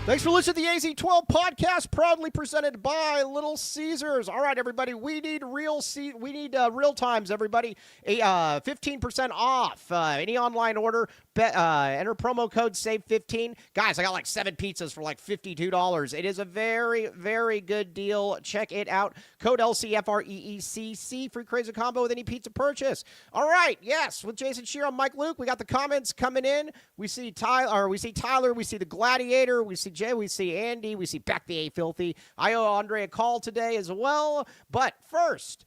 Thanks for listening to the AZ12 podcast, proudly presented by Little Caesars. All right, everybody, we need real times, everybody. 15% off any online order. Enter promo code SAVE15. Guys, I got like 7 pizzas for like $52. It is a very, very good deal. Check it out. Code LCFREECC, free crazy combo with any pizza purchase. All right, yes, with Jason Shear, I'm Mike Luke. We got the comments coming in. We see Tyler, we see the Gladiator, we see Jay, we see Andy, we see Beck the A Filthy. I owe Andre a call today as well. But first,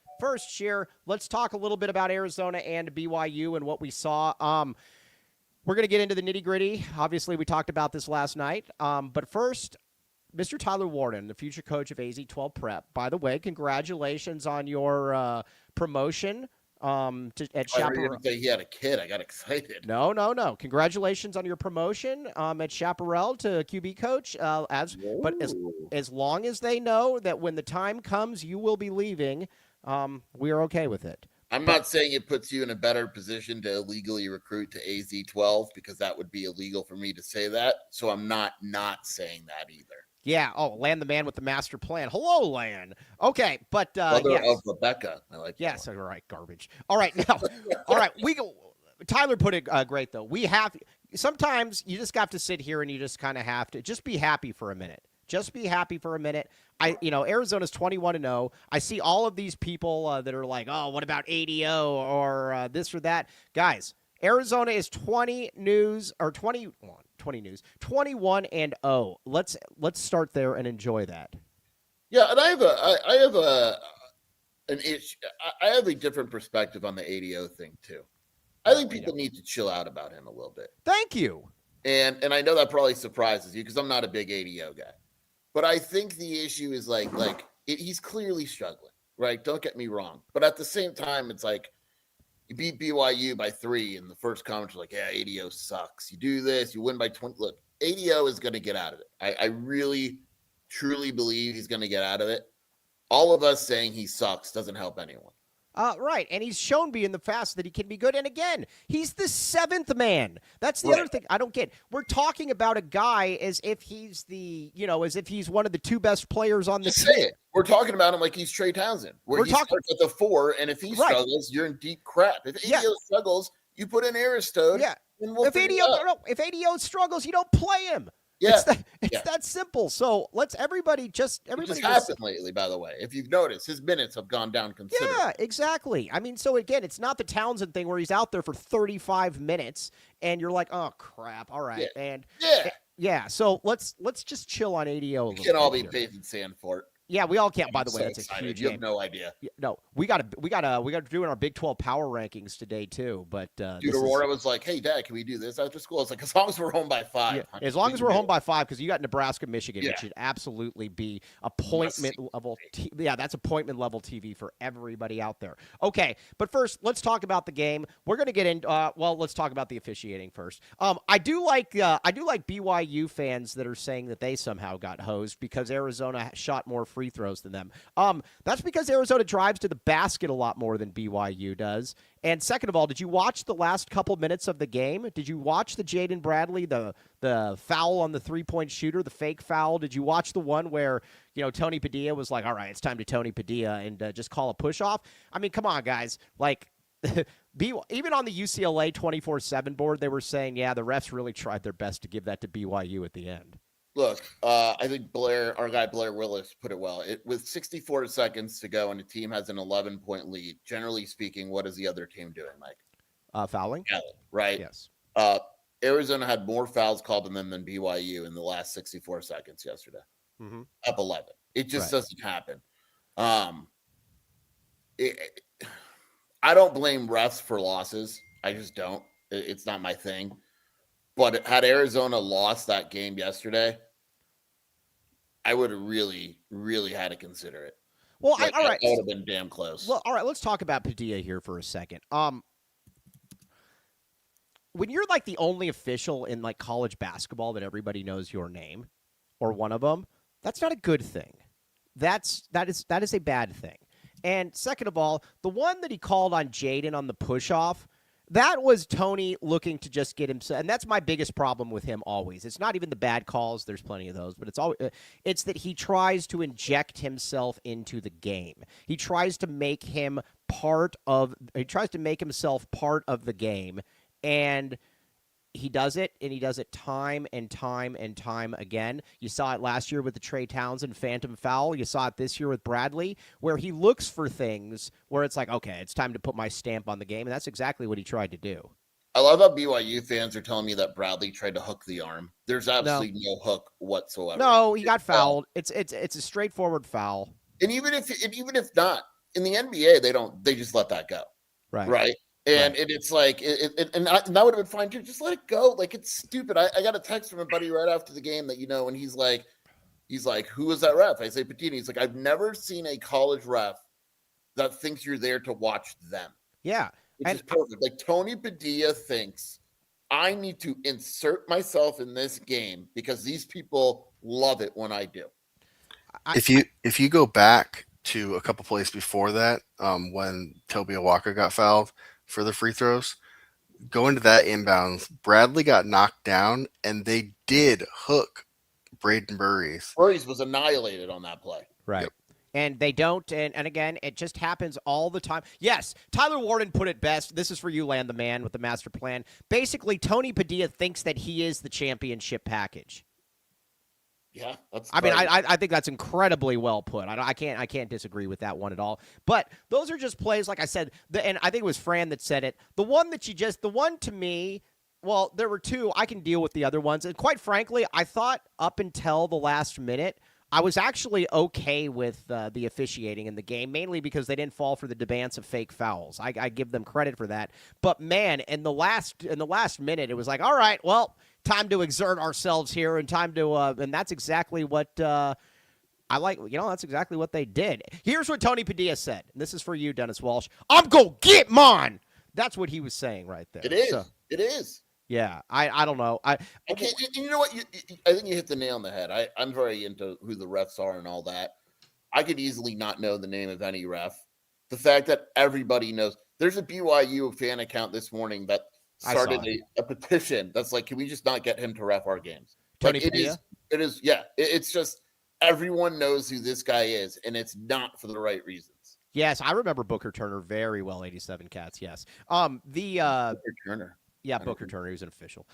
Shear, let's talk a little bit about Arizona and BYU and what we saw. We're going to get into the nitty-gritty. Obviously, we talked about this last night. But first, Mr. Tyler Warden, the future coach of AZ12 Prep. By the way, congratulations on your promotion at Chaparral. I didn't say he had a kid. I got excited. No. Congratulations on your promotion at Chaparral to QB coach. But as long as they know that when the time comes, you will be leaving, we are okay with it. I'm not saying it puts you in a better position to illegally recruit to AZ12 because that would be illegal for me to say that. So I'm not saying that either. Yeah. Oh, Lan the man with the master plan. Hello, Lan. Okay, but Mother yes. of Rebecca. I like. Yes. All right. Garbage. All right. Now. All right. We go. Tyler put it great though. Sometimes you just have to sit here and you just kind of have to just be happy for a minute. Just be happy for a minute. Arizona's 21-0. I see all of these people that are like, oh, what about ADO or this or that? Guys, Arizona is 21-0. Let's start there and enjoy that. Yeah, and I have a different perspective on the ADO thing too. I think people need to chill out about him a little bit. Thank you. And I know that probably surprises you because I'm not a big ADO guy. But I think the issue is he's clearly struggling, right? Don't get me wrong. But at the same time, it's like you beat BYU by 3 and the first comment was like, yeah, ADO sucks. You do this, you win by 20. Look, ADO is going to get out of it. I really, truly believe he's going to get out of it. All of us saying he sucks doesn't help anyone. Right, and he's shown me in the past that he can be good. And again, he's the 7th man. That's the other thing I don't get. We're talking about a guy as if he's one of the 2 best players on the team. We're talking about him like he's Trey Townsend. He starts at the 4, and if he struggles, you're in deep crap. If ADO struggles, you put in Aristode. Yeah. If ADO struggles, you don't play him. Yeah, it's that simple. So everybody just happened lately. By the way, if you've noticed, his minutes have gone down considerably. Yeah, exactly. I mean, so again, it's not the Townsend thing where he's out there for 35 minutes and you're like, oh crap, all right, So let's just chill on ADO. We can all be Peyton Sandfort. Yeah, we all can't. By the way, that's a huge game. You have no idea. No, we got to do in our Big 12 power rankings today too. But dude, Aurora was like, "Hey, Dad, can we do this after school?" It's like as long as we're home by 5. Yeah, as long as we're home by 5, because you got Nebraska, Michigan, which should absolutely be appointment level. That's appointment level TV for everybody out there. Okay, but first, let's talk about the game. We're gonna get in. Let's talk about the officiating first. I do like BYU fans that are saying that they somehow got hosed because Arizona shot more free throws than them. That's because Arizona drives to the basket a lot more than BYU does. And second of all, did you watch the last couple minutes of the game? Did you watch the Jaden Bradley, the foul on the 3-point shooter, the fake foul? Did you watch the one where, Tony Padilla was like, all right, it's time to Tony Padilla and just call a push off? I mean, come on, guys. Like, even on the UCLA 24/7 board, they were saying, yeah, the refs really tried their best to give that to BYU at the end. Look, I think our guy Blair Willis put it well. With 64 seconds to go and the team has an 11-point lead, generally speaking, what is the other team doing, Mike? Fouling? Right? Yes. Arizona had more fouls called on them than BYU in the last 64 seconds yesterday. Mm-hmm. Up 11. It just doesn't happen. I don't blame refs for losses. I just don't. It's not my thing. But had Arizona lost that game yesterday, I would have really, really had to consider it. Well, all right. That would have been damn close. Well, all right. Let's talk about Padilla here for a second. When you're like the only official in like college basketball that everybody knows your name, or one of them, that's not a good thing. That is a bad thing. And second of all, the one that he called on Jaden on the push off. That was Tony looking to just get himself, and that's my biggest problem with him always. It's not even the bad calls, there's plenty of those, but it's that he tries to inject himself into the game. He tries to make himself part of the game, and he does it, and he does it time and time and time again. You saw it last year with the Trey Townsend phantom foul. You saw it this year with Bradley, where he looks for things where it's like, okay, it's time to put my stamp on the game, and that's exactly what he tried to do. I love how BYU fans are telling me that Bradley tried to hook the arm. There's absolutely no hook whatsoever. No, he got fouled. It's a straightforward foul. And even if not, in the NBA, they just let that go. Right. And it's like, and that would have been fine too. Just let it go. Like, it's stupid. I got a text from a buddy right after the game that, and he's like, who was that ref? I say Patini. He's like, I've never seen a college ref that thinks you're there to watch them. Yeah. Which is perfect. Like, Tony Padilla thinks I need to insert myself in this game because these people love it when I do. If you go back to a couple plays before that, when Toby Awaka got fouled for the free throws, go into that inbounds. Bradley got knocked down, and they did hook Braden Burries. Burries was annihilated on that play. Right. Yep. And they don't, and again, it just happens all the time. Yes, Tyler Warden put it best. This is for you, Land the Man, with the master plan. Basically, Tony Padilla thinks that he is the championship package. Yeah, I think that's incredibly well put. I can't disagree with that one at all. But those are just plays, like I said, and I think it was Fran that said it. The one to me, well, there were two. I can deal with the other ones. And quite frankly, I thought up until the last minute, I was actually okay with the officiating in the game, mainly because they didn't fall for the demands of fake fouls. I give them credit for that. But man, in the last minute, it was like, all right, well, time to exert ourselves here, and time to and that's exactly what I like. That's exactly what they did. Here's what Tony Padilla said. And this is for you, Dennis Walsh. I'm gonna get mine. That's what he was saying right there. It is. It is. Yeah, I don't know. Okay, you know what? I think you hit the nail on the head. I'm very into who the refs are and all that. I could easily not know the name of any ref. The fact that everybody knows. There's a BYU fan account this morning that started a petition that's like, can we just not get him to ref our games? Tony Padilla? It is. Yeah, it's just everyone knows who this guy is, and it's not for the right reasons. Yes, I remember Booker Turner very well. 87 Cats. Yes. Booker Turner. Yeah, Booker Turner. He was an official.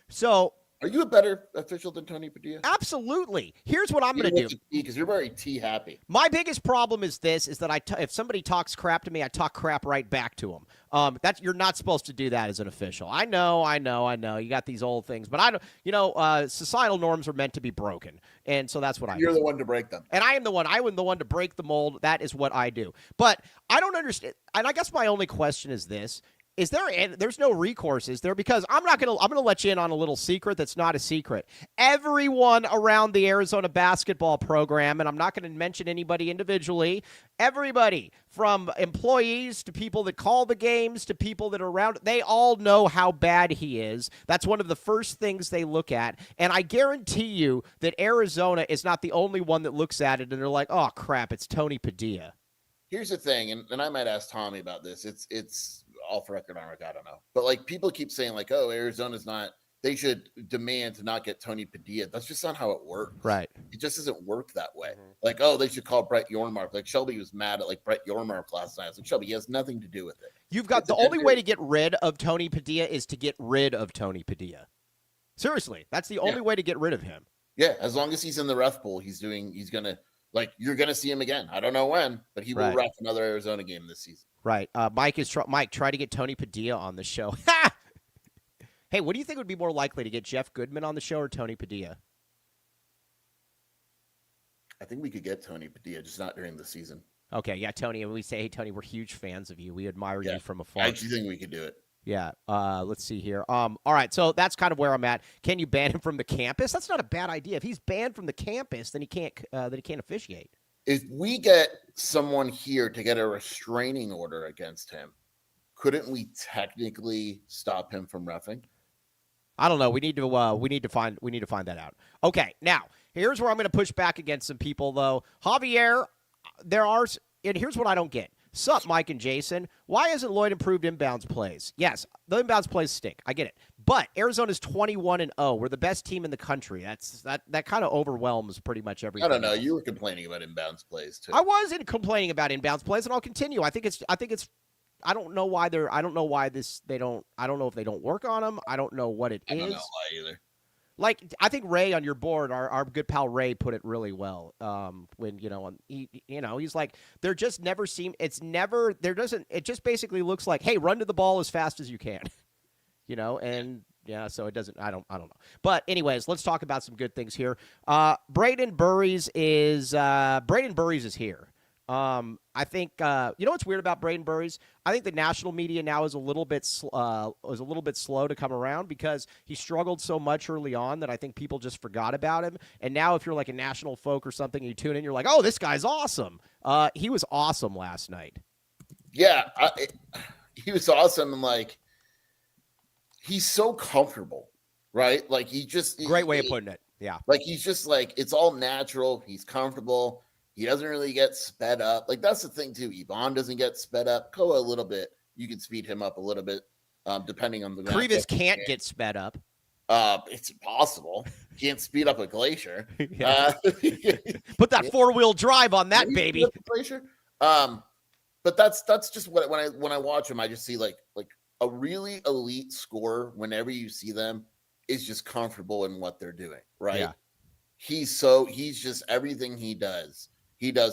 So. Are you a better official than Tony Padilla? Absolutely. Here's what I'm going to do. Because you're very T-happy. My biggest problem is this: is that if somebody talks crap to me, I talk crap right back to them. You're not supposed to do that as an official. I know. You got these old things, but I don't. Societal norms are meant to be broken, and so that's what I do. You're the one to break them, and I am the one. I am the one to break the mold. That is what I do. But I don't understand. And I guess my only question is this: is there? And there's no recourse, is there? Because I'm gonna let you in on a little secret that's not a secret. Everyone around the Arizona basketball program, and I'm not going to mention anybody individually, everybody from employees to people that call the games to people that are around, they all know how bad he is. That's one of the first things they look at. And I guarantee you that Arizona is not the only one that looks at it and they're like, oh crap, it's Tony Padilla. Here's the thing, and I might ask Tommy about this. It's off record on record, I don't know. But like, people keep saying like, oh, Arizona's not, they should demand to not get Tony Padilla. That's just not how it works. Right. It just doesn't work that way. Mm-hmm. Like, oh, they should call Brett Yormark. Like, Shelby was mad at like Brett Yormark last night. I was like, Shelby, he has nothing to do with it. You've got the only way to get rid of Tony Padilla is to get rid of Tony Padilla. Seriously, that's the only way to get rid of him. Yeah, as long as he's in the ref pool, he's gonna, like, you're gonna see him again. I don't know when, but he will ref another Arizona game this season. Right. Mike, try to get Tony Padilla on the show. Hey, what do you think would be more likely, to get Jeff Goodman on the show or Tony Padilla? I think we could get Tony Padilla, just not during the season. Okay, yeah, Tony. And we say, hey, Tony, we're huge fans of you. We admire you from afar. I actually think we could do it. Yeah. Let's see here. All right. So that's kind of where I'm at. Can you ban him from the campus? That's not a bad idea. If he's banned from the campus, then he can't officiate. If we get someone here to get a restraining order against him, couldn't we technically stop him from reffing? I don't know. We need to find that out. Okay. Now, here's where I'm going to push back against some people, though. Javier, and here's what I don't get. Sup, Mike and Jason. Why hasn't Lloyd improved inbounds plays? Yes, the inbounds plays stink. I get it. But Arizona's 21-0. We're the best team in the country. That kind of overwhelms pretty much everything. I don't know. else. You were complaining about inbounds plays too. I wasn't complaining about inbounds plays, and I'll continue. I don't know why I don't know if they don't work on them. I don't know what it is. I don't know why either. Like, I think Ray on your board, our good pal Ray put it really well. When he's like, there just never seem. It's never there doesn't. It just basically looks like, hey, run to the ball as fast as you can, and yeah. So it doesn't. I don't know. But anyways, let's talk about some good things here. Braden Burries is here. I think what's weird about Braden Burries? I think the national media now is a little bit slow to come around because he struggled so much early on that I think people just forgot about him. And now if you're like a national folk or something, you tune in, you're like, oh, this guy's awesome. He was awesome last night. Yeah, he was awesome, and like he's so comfortable, right? Like Great way of putting it. Yeah, like he's just like it's all natural. He's comfortable. He doesn't really get sped up. Like, that's the thing, too. Yvonne doesn't get sped up. Go a little bit. You can speed him up a little bit, depending on the matchup. Krivas can't get sped up. It's impossible. Can't speed up a glacier. Put that four-wheel drive on that baby. Glacier. But that's just what when I watch him, I just see like a really elite scorer. Whenever you see them, is just comfortable in what they're doing, right? Yeah. He's just everything he does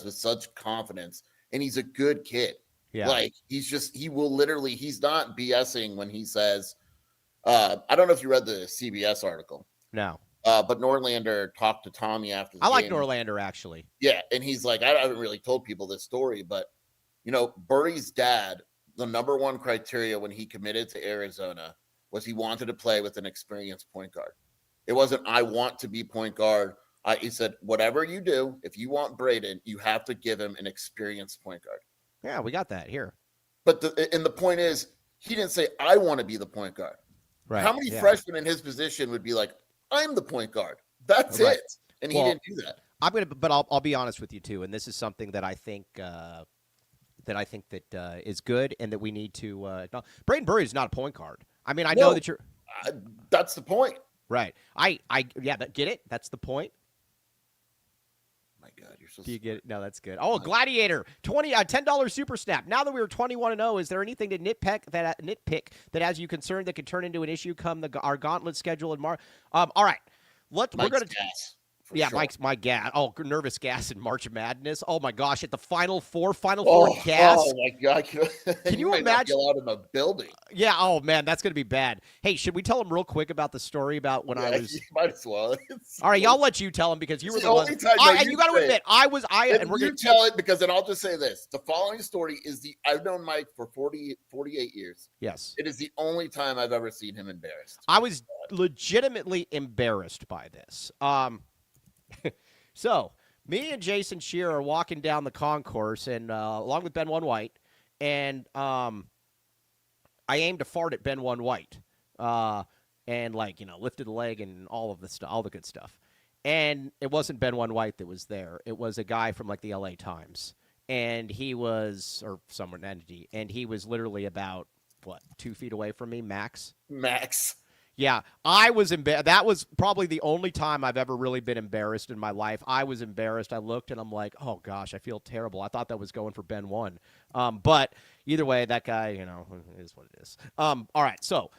with such confidence, and he's a good kid. Yeah. Like he's not BSing when he says, I don't know if you read the CBS article. No. But Norlander talked to Tommy after the I game. like Norlander, actually. Yeah, and he's like, I haven't really told people this story, but Burry's dad, the number one criteria when he committed to Arizona was he wanted to play with an experienced point guard. It wasn't, I want to be point guard. He said, whatever you do, if you want Brayden, you have to give him an experienced point guard. Yeah, we got that here. But the point is, he didn't say, I want to be the point guard. Right. How many freshmen in his position would be like, I'm the point guard? That's it. And he didn't do that. I'll be honest with you too, and this is something that I think is good and that we need to. Braden Burries is not a point guard. I mean, I know that you're. That's the point. Right. Get it? That's the point. My God, you're so. Do you get it? No, that's good. Oh, Gladiator, $10 super snap. Now that we were 21-0, is there anything to nitpick that has you concerned that could turn into an issue come our gauntlet schedule in March? All right, we're gonna. Yeah, sure. My gas. Oh, nervous gas in March Madness. Oh my gosh, at the Final Four gas. Oh my God, can you imagine? Go out of a building. Yeah. Oh man, that's gonna be bad. Hey, should we tell them real quick about the story about when I was? You might as well. All right, I'll let you tell them because you were the one. And you got to admit, and we're gonna tell it because then I'll just say this: the following story is I've known Mike for 48 years. Yes, it is the only time I've ever seen him embarrassed. I was legitimately embarrassed by this. So, me and Jason Shearer are walking down the concourse, and along with Ben One White, and I aimed to fart at Ben One White, and lifted a leg and all of the stuff, all the good stuff. And it wasn't Ben One White that was there; it was a guy from the LA Times, and he was, or some entity, and he was literally about 2 feet away from me, max. Yeah, I was embarrassed. That was probably the only time I've ever really been embarrassed in my life. I was embarrassed. I looked, and I'm like, oh, gosh, I feel terrible. I thought that was going for Ben 1. But either way, that guy, is what it is. All right, so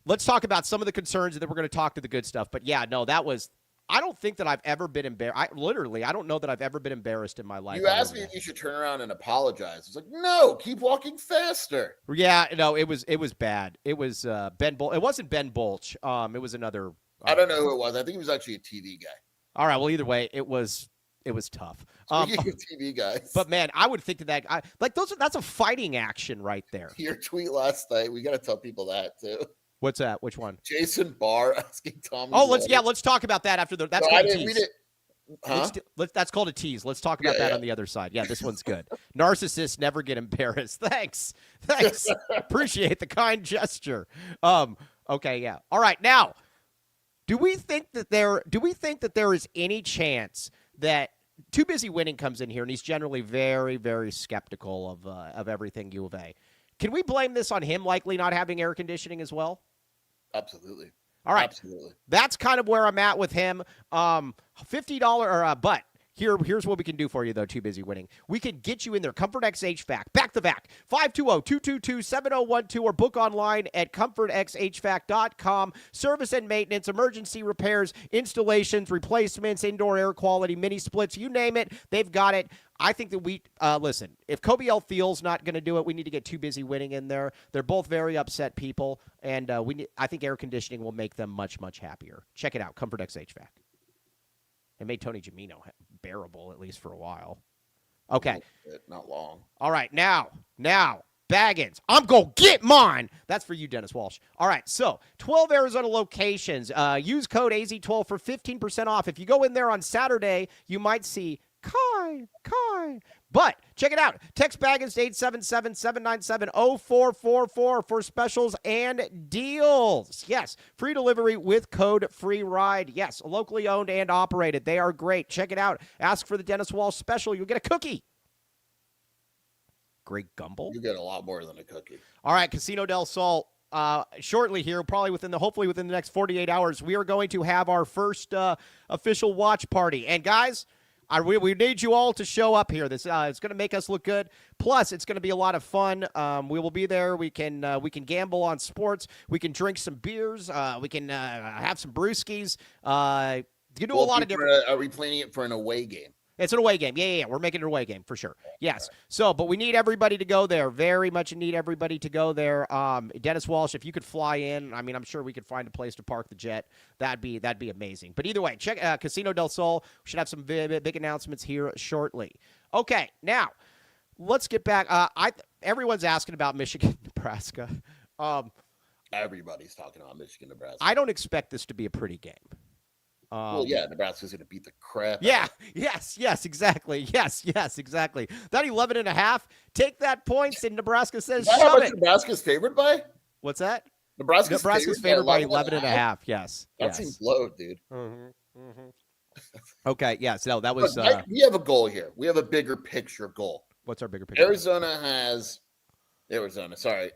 let's talk about some of the concerns, and then we're going to talk to the good stuff. But, yeah, no, that was – I don't think that I've ever been embarrassed. I don't know that I've ever been embarrassed in my life. You asked me if you should turn around and apologize. It's like, no, keep walking faster. Yeah, no, it was bad. It was Ben Bolch. It wasn't Ben Bolch. It was another. I don't know who it was. I think he was actually a TV guy. All right. Well, either way, it was tough. TV guys. But man, I would think that that's a fighting action right there. Your tweet last night. We got to tell people that too. What's that? Which one? Jason Barr asking Tommy. Oh, let's talk about that after that's called a tease. Huh? That's called a tease. Let's talk about that on the other side. Yeah, this one's good. Narcissists never get embarrassed. Thanks. Appreciate the kind gesture. Okay, yeah. All right, now, do we think that there is any chance that Too Busy Winning comes in here, and he's generally very, very skeptical of everything U of A. Can we blame this on him likely not having air conditioning as well? Absolutely. All right. Absolutely. That's kind of where I'm at with him. $50 but here's what we can do for you, though, Too Busy Winning. We can get you in there. Comfort X HVAC. Back the vac. 520-222-7012 or book online at comfortxhvac.com. Service and maintenance, emergency repairs, installations, replacements, indoor air quality, mini splits, you name it, they've got it. I think that listen, if Kobe L. Thiel's not going to do it, we need to get Too Busy Winning in there. They're both very upset people, and I think air conditioning will make them much, much happier. Check it out, Comfort X HVAC. It made Tony Gimino bearable, at least for a while. Okay. Not long. All right, now, Baggins. I'm going to get mine. That's for you, Dennis Walsh. All right, so 12 Arizona locations. Use code AZ12 for 15% off. If you go in there on Saturday, you might see Kai. But check it out. Text Baggins to 877-797-0444 for specials and deals. Yes, free delivery with code FREERIDE. Yes, locally owned and operated. They are great. Check it out. Ask for the Dennis Walsh special. You'll get a cookie. Greg Gumbel? You get a lot more than a cookie. All right, Casino del Sol. Shortly here, probably hopefully within the next 48 hours, we are going to have our first official watch party. And guys, we need you all to show up here. This it's going to make us look good. Plus, it's going to be a lot of fun. We will be there. We can gamble on sports. We can drink some beers. We can have some brewskis. You can do a lot of different. Are we planning it for an away game? It's an away game. Yeah. We're making it an away game for sure. Yes. So, but we need everybody to go there. Very much need everybody to go there. Dennis Walsh, if you could fly in, I mean, I'm sure we could find a place to park the jet. That'd be amazing. But either way, check Casino del Sol. We should have some big announcements here shortly. Okay, now let's get back. Everyone's asking about Michigan, Nebraska. Everybody's talking about Michigan, Nebraska. I don't expect this to be a pretty game. Well, yeah, Nebraska's going to beat the crap. Yeah, yes, exactly. Yes, exactly. That 11.5, take that points, and Nebraska says, how much Nebraska's favored by? What's that? Nebraska's favored by 11.5, yes. That seems low, dude. Okay, yes, no, that was... we have a goal here. We have a bigger picture goal. What's our bigger picture? Arizona, sorry.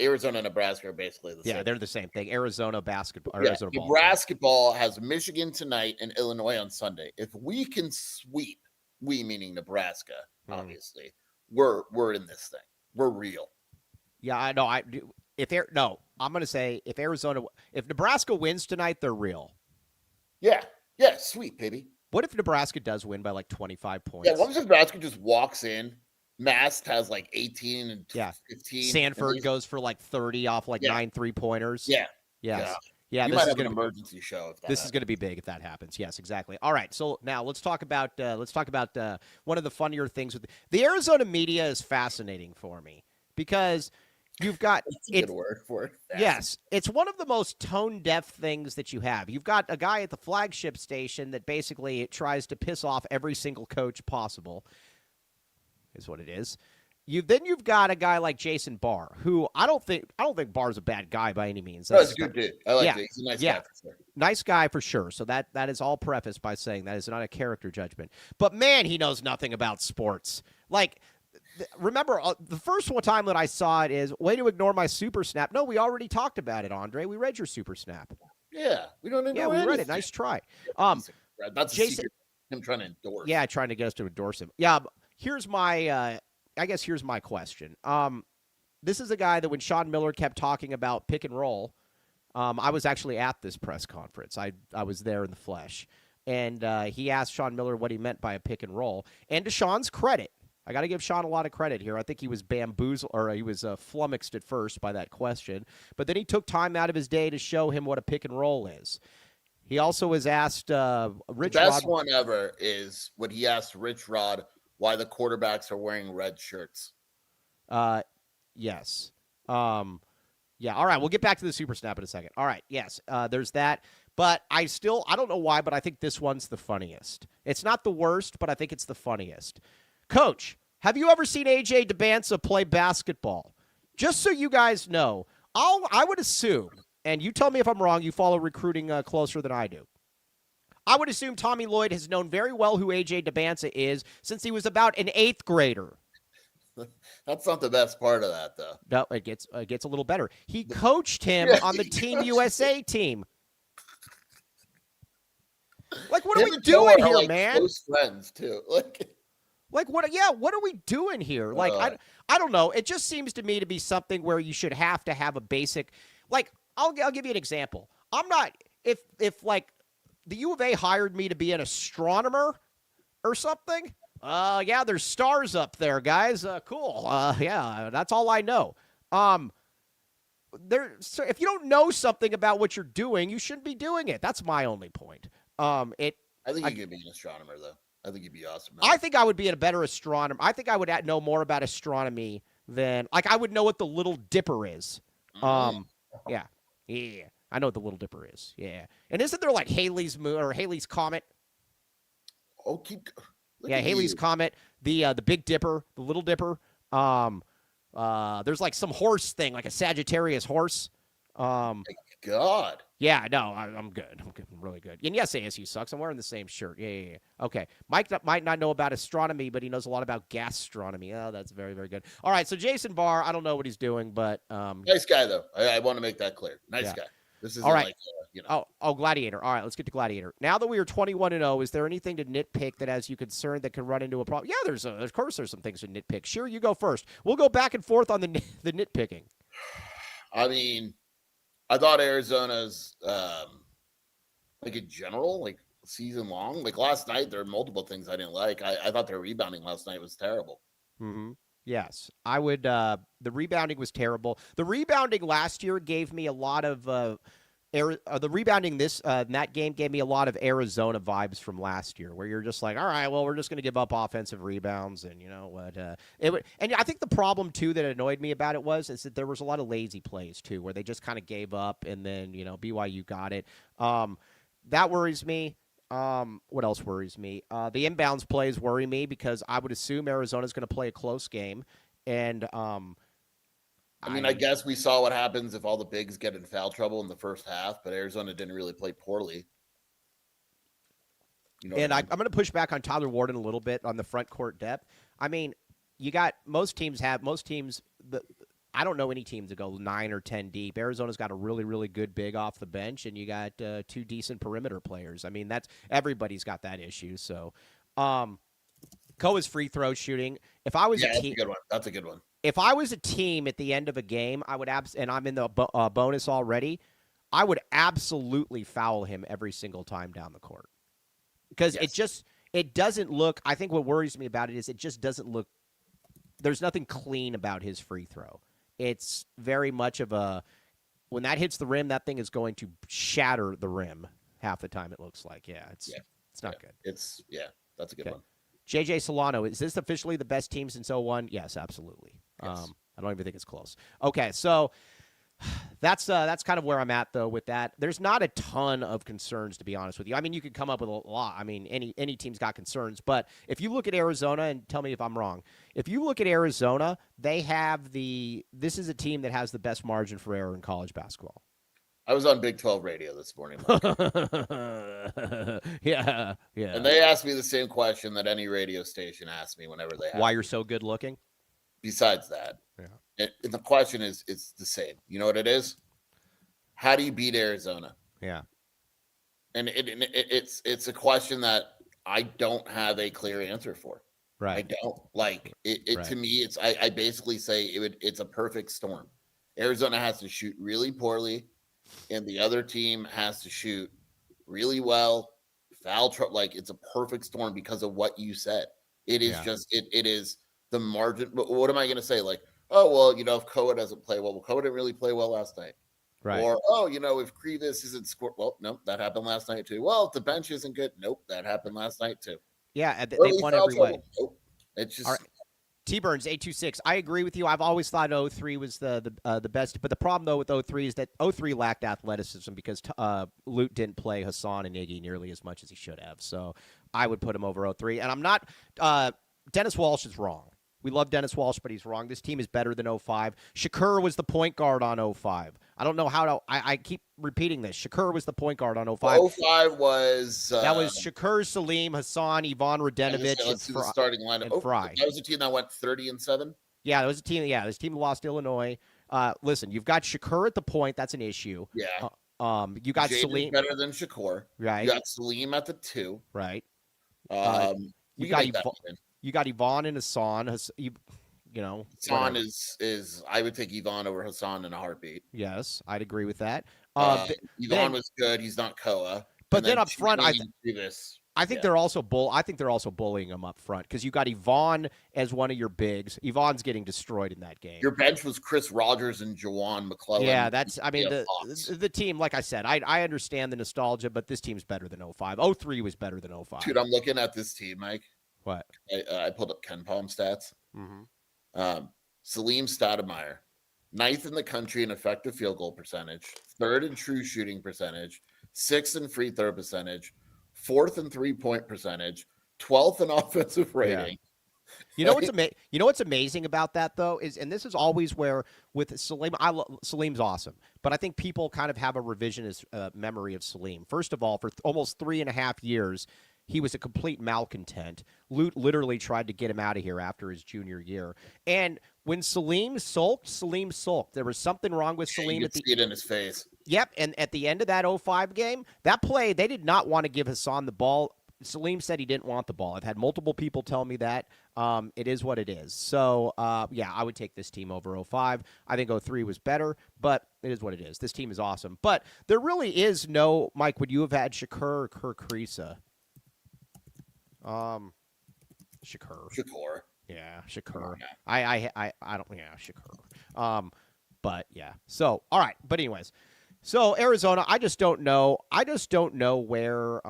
Arizona and Nebraska are basically the same. Yeah, they're the same thing. Arizona basketball. Arizona basketball has Michigan tonight and Illinois on Sunday. If we can sweep, we meaning Nebraska, obviously, we're in this thing. We're real. Yeah, I know. I'm going to say if Nebraska wins tonight, they're real. Yeah, sweet, baby. What if Nebraska does win by like 25 points? Yeah, what if Nebraska just walks in? Mast has like 18 and 15. Sanford goes for like 30 off like 9 3-pointers. Yeah. Yes. Yeah. This might is have an emergency show. This is going to be big if that happens. Yes, exactly. All right. So now let's talk about one of the funnier things with the Arizona media is fascinating for me because you've got That's a good word for it. Yes, it's one of the most tone-deaf things that you have. You've got a guy at the flagship station that basically tries to piss off every single coach possible. Is what it is. You've got a guy like Jason Barr, who I don't think Barr's a bad guy by any means. That's a good dude. I like it. He's a nice guy for sure. Nice guy for sure. So that is all prefaced by saying that is not a character judgment. But man, he knows nothing about sports. Like, remember the first one time that I saw it is way to ignore my super snap. No, we already talked about it, Andre. We read your super snap. Yeah, we don't ignore we read it. Nice try. That's Jason, a secret. Him trying to endorse. Yeah, trying to get us to endorse him. Yeah. Here's my question. This is a guy that when Sean Miller kept talking about pick and roll, I was actually at this press conference. I was there in the flesh. And he asked Sean Miller what he meant by a pick and roll. And to Sean's credit, I got to give Sean a lot of credit here. I think he was bamboozled, or he was flummoxed at first by that question. But then he took time out of his day to show him what a pick and roll is. He also was asked Rich The best one ever is when he asked Rich Rod why the quarterbacks are wearing red shirts. Yes. Yeah. All right. We'll get back to the super snap in a second. All right. Yes. There's that. But I don't know why, but I think this one's the funniest. It's not the worst, but I think it's the funniest. Coach, have you ever seen AJ DeBanza play basketball? Just so you guys know, I would assume, and you tell me if I'm wrong, you follow recruiting closer than I do. I would assume Tommy Lloyd has known very well who AJ DeBanza is since he was about an 8th grader. That's not the best part of that, though. No, it gets a little better. He coached him on the Team USA team. Like, what are we doing here, like, man? Close friends too. Like what? Yeah, what are we doing here? Like, I don't know. It just seems to me to be something where you should have to have a basic. Like, I'll give you an example. I'm not if like the U of A hired me to be an astronomer or something. Yeah, there's stars up there, guys. Cool. Yeah, that's all I know. So if you don't know something about what you're doing, you shouldn't be doing it. That's my only point. I think you could be an astronomer, though. I think you'd be awesome. I think I would be a better astronomer. I think I would know more about astronomy than, like, I would know what the Little Dipper is. Yeah. I know what the Little Dipper is. Yeah. And isn't there like Halley's moon or Halley's comet? Oh, Halley's comet, the Big Dipper, the Little Dipper. There's like some horse thing, like a Sagittarius horse. God. Yeah, no, I'm good. I'm really good. And yes, ASU sucks. I'm wearing the same shirt. Yeah. Okay. Mike might not know about astronomy, but he knows a lot about gastronomy. Oh, that's very, very good. All right, so Jason Barr, I don't know what he's doing, but nice guy though. I want to make that clear. Nice guy. This is all right. Like, Oh, Gladiator. All right, let's get to Gladiator. Now that we are 21-0, is there anything to nitpick that has you concerned that can run into a problem? Yeah, of course there's some things to nitpick. Sure, you go first. We'll go back and forth on the nitpicking. I mean, I thought Arizona's like in general, like season long, like last night, there are multiple things I didn't like. I thought their rebounding last night was terrible. Mm-hmm. Yes, I would. The rebounding was terrible. The rebounding last year gave me a lot of the rebounding in that game gave me a lot of Arizona vibes from last year, where you're just like, all right, well, we're just going to give up offensive rebounds, and you know what? And I think the problem too that annoyed me about it is that there was a lot of lazy plays too, where they just kind of gave up, and then BYU got it. That worries me. What else worries me? The inbounds plays worry me because I would assume Arizona's going to play a close game, and I guess we saw what happens if all the bigs get in foul trouble in the first half, but Arizona didn't really play poorly. I'm going to push back on Tyler Warden a little bit on the front court depth. I mean, you got most teams. I don't know any team to go 9 or 10 deep. Arizona's got a really, really good big off the bench, and you got 2 decent perimeter players. I mean, everybody's got that issue. So, Koa's free throw shooting. If I was a team, that's a good one. If I was a team at the end of a game, I would and I'm in the bonus already, I would absolutely foul him every single time down the court because it doesn't look. I think what worries me about it is it just doesn't look. There's nothing clean about his free throw. It's very much of when that hits the rim, that thing is going to shatter the rim half the time. It looks like, it's not good. That's a good one. JJ Solano, is this officially the best team since 01? Yes, absolutely. Yes. I don't even think it's close. Okay, so that's kind of where I'm at though with that. There's not a ton of concerns, to be honest with you. I mean, you could come up with a lot. I mean, any team's got concerns, but if you look at Arizona, and tell me if I'm wrong, if you look at Arizona, this is a team that has the best margin for error in college basketball. I was on Big 12 radio this morning. Yeah. And they asked me the same question that any radio station asks me whenever they have. Why you're so good looking? Besides that. Yeah. And the question is, it's the same. You know what it is? How do you beat Arizona? Yeah. And it's a question that I don't have a clear answer for. Right. I don't like it. To me, it's I basically say it's a perfect storm. Arizona has to shoot really poorly, and the other team has to shoot really well. Foul trouble, like it's a perfect storm because of what you said. It is just it is the margin. What am I going to say? Like, oh well, if Koa doesn't play well, Koa didn't really play well last night. Right. Or if Krivas isn't scored, well, nope, that happened last night too. Well, if the bench isn't good, nope, that happened last night too. Yeah, they won every way. Nope. It's just. All right. T-Burns 826. I agree with you. I've always thought 03 was the best, but the problem though with 03 is that 03 lacked athleticism because Lute didn't play Hassan and Iggy nearly as much as he should have. So I would put him over 03. And I'm not. Dennis Walsh is wrong. We love Dennis Walsh, but he's wrong. This team is better than 05. Shakur was the point guard on 05. I don't know how to. I keep repeating this. Shakur was the point guard on 05. 05 was That was Shakur, Salim, Hassan, Ivan Radenovich, let's see the starting lineup. and Fry. That was a team that went 30-7. Yeah, it was a team. Yeah, this team lost to Illinois. Listen, you've got Shakur at the point. That's an issue. Yeah. You got Jaden's Salim better than Shakur. Right. You got Salim at the 2. Right. You got Ivan and Hassan. Hassan is I would take Ivan over Hassan in a heartbeat. Yes, I'd agree with that. Ivan was good. He's not Koa. But then up front, I think they're also bullying him up front because you got Ivan as one of your bigs. Ivan's getting destroyed in that game. Your bench was Chris Rogers and Jawan McClellan. Yeah, the team. Like I said, I understand the nostalgia, but this team's better than 05. 03 was better than 05. Dude, I'm looking at this team, Mike. What? I pulled up Ken Palm stats. Mm-hmm. Salim Stoudemire, 9th in the country in effective field goal percentage, 3rd in true shooting percentage, 6th in free throw percentage, 4th in 3-point percentage, 12th in offensive rating. Yeah. You know what's amazing about that though is, and this is always where with Salim, Salim's awesome, but I think people kind of have a revisionist memory of Salim. First of all, for almost 3.5 years, he was a complete malcontent. Lute literally tried to get him out of here after his junior year. And when Salim sulked. There was something wrong with Salim. You could see it in his face. Yep, and at the end of that 05 game, that play, they did not want to give Hassan the ball. Salim said he didn't want the ball. I've had multiple people tell me that. It is what it is. So, yeah, I would take this team over 05. I think 03 was better, but it is what it is. This team is awesome. But there really is no, Mike, would you have had Shakur or Kirk Risa? Shakur. Yeah, Shakur. I don't. Yeah, Shakur. But yeah. So all right. But anyways, so Arizona. I just don't know. Where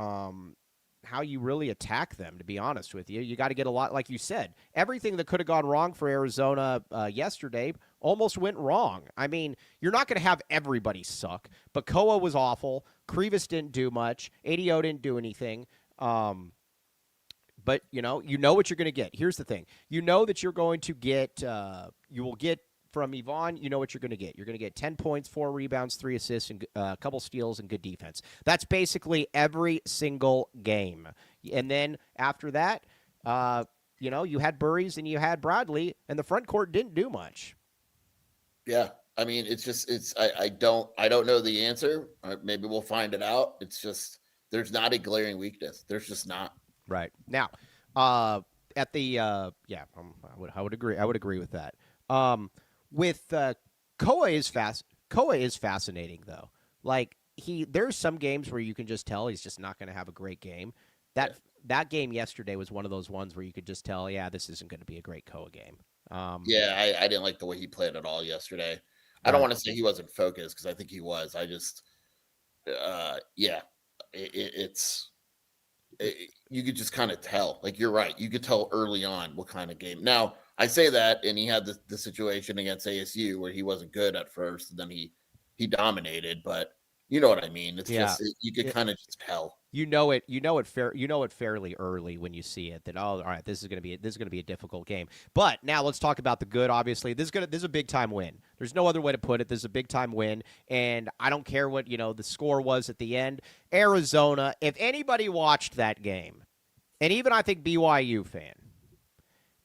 how you really attack them. To be honest with you, you got to get a lot. Like you said, everything that could have gone wrong for Arizona yesterday almost went wrong. I mean, you're not going to have everybody suck. But Koa was awful. Krivas didn't do much. ADO didn't do anything. But, you know what you're going to get. Here's the thing. You know that you're going to get you will get from Ivan, you know what you're going to get. You're going to get 10 points, 4 rebounds, 3 assists, and a couple steals and good defense. That's basically every single game. And then after that, you had Burries and you had Bradley, and the front court didn't do much. Yeah. I mean, I don't know the answer. Maybe we'll find it out. It's just there's not a glaring weakness. There's just not. Right. Now, at the I would agree. I would agree with that. With Koa is fascinating though. Like there's some games where you can just tell he's just not going to have a great game. That game yesterday was one of those ones where you could just tell, yeah, this isn't going to be a great Koa game. I didn't like the way he played at all yesterday. I don't want to say he wasn't focused because I think he was. I just, you could just kind of tell. Like, you're right. You could tell early on what kind of game. Now, I say that, and he had the situation against ASU where he wasn't good at first, and then he dominated. But you know what I mean. It's just you could kind of just tell. You know it fairly early when you see it that all right, this is going to be a difficult game. But now let's talk about the good. Obviously, this is a big time win. There's no other way to put it. This is a big time win, and I don't care what the score was at the end. Arizona, if anybody watched that game, and even I think BYU fan,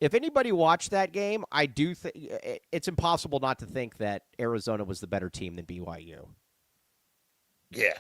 if anybody watched that game, I do think it's impossible not to think that Arizona was the better team than BYU. Yeah.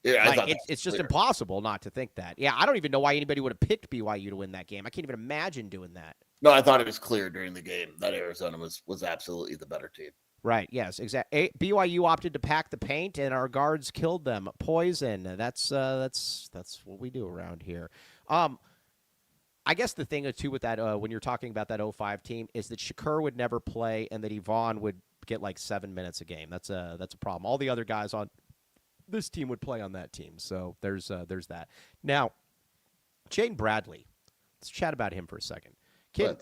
Yeah, it's just impossible not to think that. Yeah, I don't even know why anybody would have picked BYU to win that game. I can't even imagine doing that. No, I thought it was clear during the game that Arizona was absolutely the better team. Right. Yes. Exactly. BYU opted to pack the paint, and our guards killed them. Poison. That's what we do around here. I guess the thing too with that when you're talking about that 05 team is that Shakur would never play, and that Ivan would get like 7 minutes a game. That's a problem. All the other guys on this team would play on that team. So there's that. Now, Jaden Bradley. Let's chat about him for a second. Can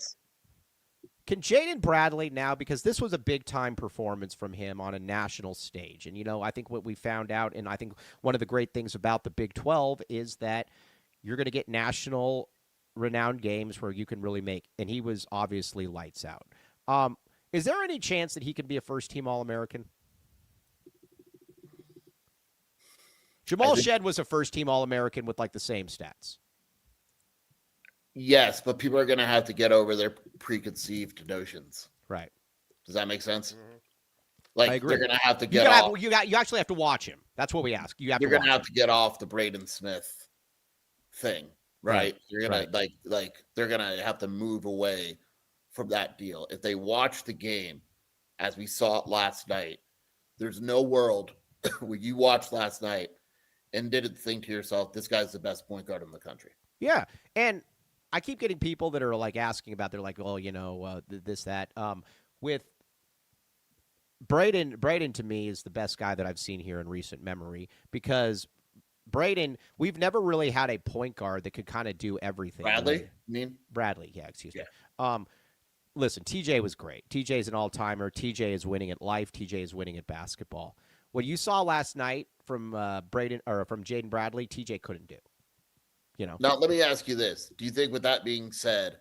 Jaden Bradley now, because this was a big-time performance from him on a national stage, and, I think what we found out, and I think one of the great things about the Big 12 is that you're going to get national renowned games where you can really make, and he was obviously lights out. Is there any chance that he could be a first-team All-American? Jamal Shed was a first-team All-American with like the same stats. Yes, but people are going to have to get over their preconceived notions. Right. Does that make sense? Mm-hmm. Like, I agree. they're going to have to get off. You actually have to watch him. That's what we ask. You're going to have to get off the Braden Smith thing, right? Right. You're going to like they're going to have to move away from that deal. If they watch the game as we saw it last night, there's no world where you watched last night and didn't think to yourself, this guy's the best point guard in the country. Yeah. And I keep getting people that are like asking about, they're like, well, this, that. With Brayden to me is the best guy that I've seen here in recent memory, because Brayden, we've never really had a point guard that could kind of do everything. Bradley? Bradley, yeah, excuse me. Listen, TJ was great. TJ is an all-timer. TJ is winning at life. TJ is winning at basketball. What you saw last night from from Jaden Bradley, TJ couldn't do. Now, let me ask you this. Do you think, with that being said,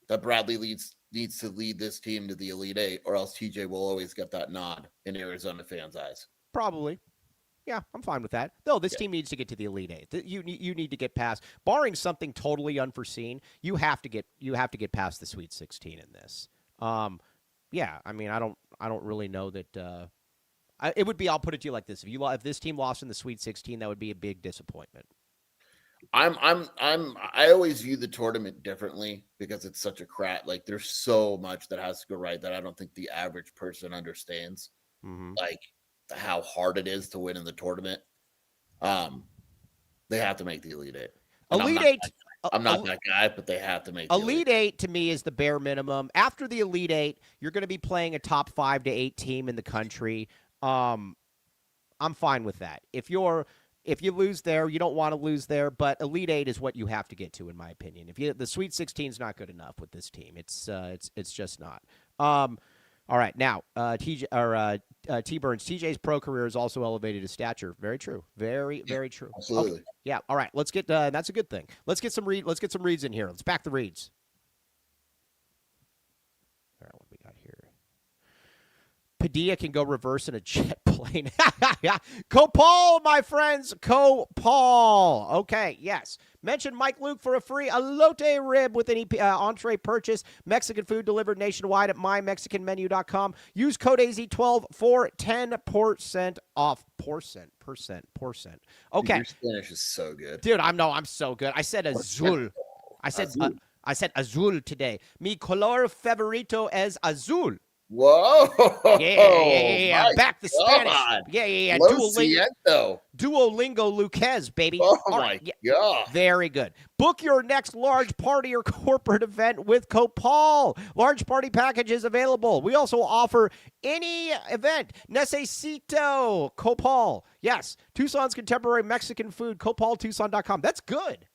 that Bradley needs to lead this team to the Elite Eight, or else TJ will always get that nod in Arizona fans' eyes? Probably. Yeah, I'm fine with that. No, this team needs to get to the Elite Eight. You need to get past, barring something totally unforeseen, you have to get past the Sweet 16 in this. Yeah, I mean, I don't really know that. It would be. I'll put it to you like this: if this team lost in the Sweet 16, that would be a big disappointment. I always view the tournament differently, because it's such a crap. Like, there's so much that has to go right that I don't think the average person understands. Mm-hmm. Like, how hard it is to win in the tournament. They have to make the Elite Eight. Elite Eight. I'm not that guy, but they have to make the Elite Eight. To me, is the bare minimum. After the Elite Eight, you're going to be playing a top 5 to 8 team in the country. I'm fine with that. If you lose there, you don't want to lose there, but Elite Eight is what you have to get to, in my opinion. The Sweet 16 is not good enough with this team. It's just not. All right, now T Burns, TJ's pro career has also elevated his stature. Very true. Very true. Absolutely. Okay. Yeah. All right. Let's get. That's a good thing. Let's get some reads in here. Let's back the reads. All right, what we got here? Padilla can go reverse in a jet plane. Copal, my friends. Copal. Okay, yes. Mention Mike Luke for a free elote rib with any entree purchase. Mexican food delivered nationwide at mymexicanmenu.com. Use code AZ12 for 10% off. Percent. Okay. Your Spanish is so good. Dude, I'm so good. I said azul. I said azul today. Mi color favorito es azul. Whoa! Yeah. Back the Spanish. God. Yeah. Duolingo Luquez, baby. Oh, my God. Very good. Book your next large party or corporate event with Copal. Large party packages available. We also offer any event. Necesito Copal. Yes. Tucson's contemporary Mexican food. CopalTucson.com. That's good.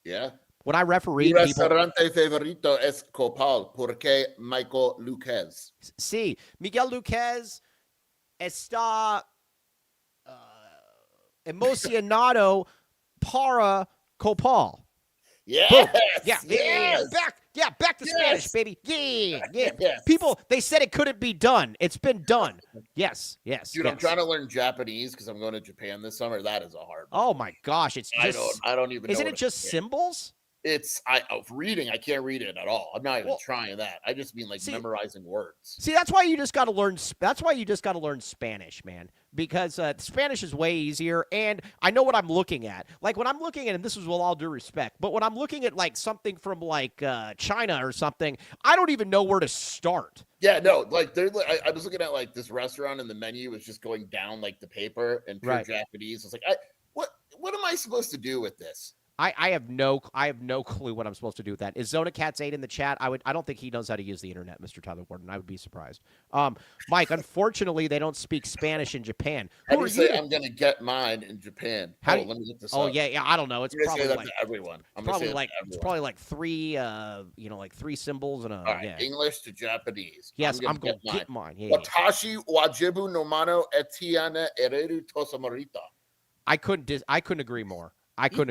Yeah. When I referee Mi people, restaurante favorito es Copal, porque Michael Luquez. Sí, Miguel Luquez está emocionado para Copal. Yes. Back to Spanish, baby. Yeah. Yes. People, they said it couldn't be done. It's been done. Yes. Dude, I'm trying to learn Japanese because I'm going to Japan this summer. That is a hard one. Oh my gosh, it's just. I don't even. Isn't it just symbols? It's reading. I can't read it at all. I'm not even trying that. I just mean memorizing words. See, that's why you just got to learn. That's why you just got to learn Spanish, man. Because Spanish is way easier, and I know what I'm looking at. Like when I'm looking at, and this is with all due respect, but when I'm looking at like something from like China or something, I don't even know where to start. Yeah, no, like I was looking at like this restaurant, and the menu was just going down like the paper and pure Japanese. I was like, what am I supposed to do with this? I have no clue what I'm supposed to do with that. Is Zona Cats 8 in the chat? I don't think he knows how to use the internet, Mr. Tyler Warden. I would be surprised. Mike, unfortunately, they don't speak Spanish in Japan. How do you say I'm gonna get mine in Japan? Let me get this. Oh, yeah, I don't know. It's probably like to everyone. It's probably like three, like three symbols and a. All right, English to Japanese. Yes, I'm going to get mine. Yeah, Watashi wajibu no mano etiana ereru tosamorita. I couldn't agree more. I think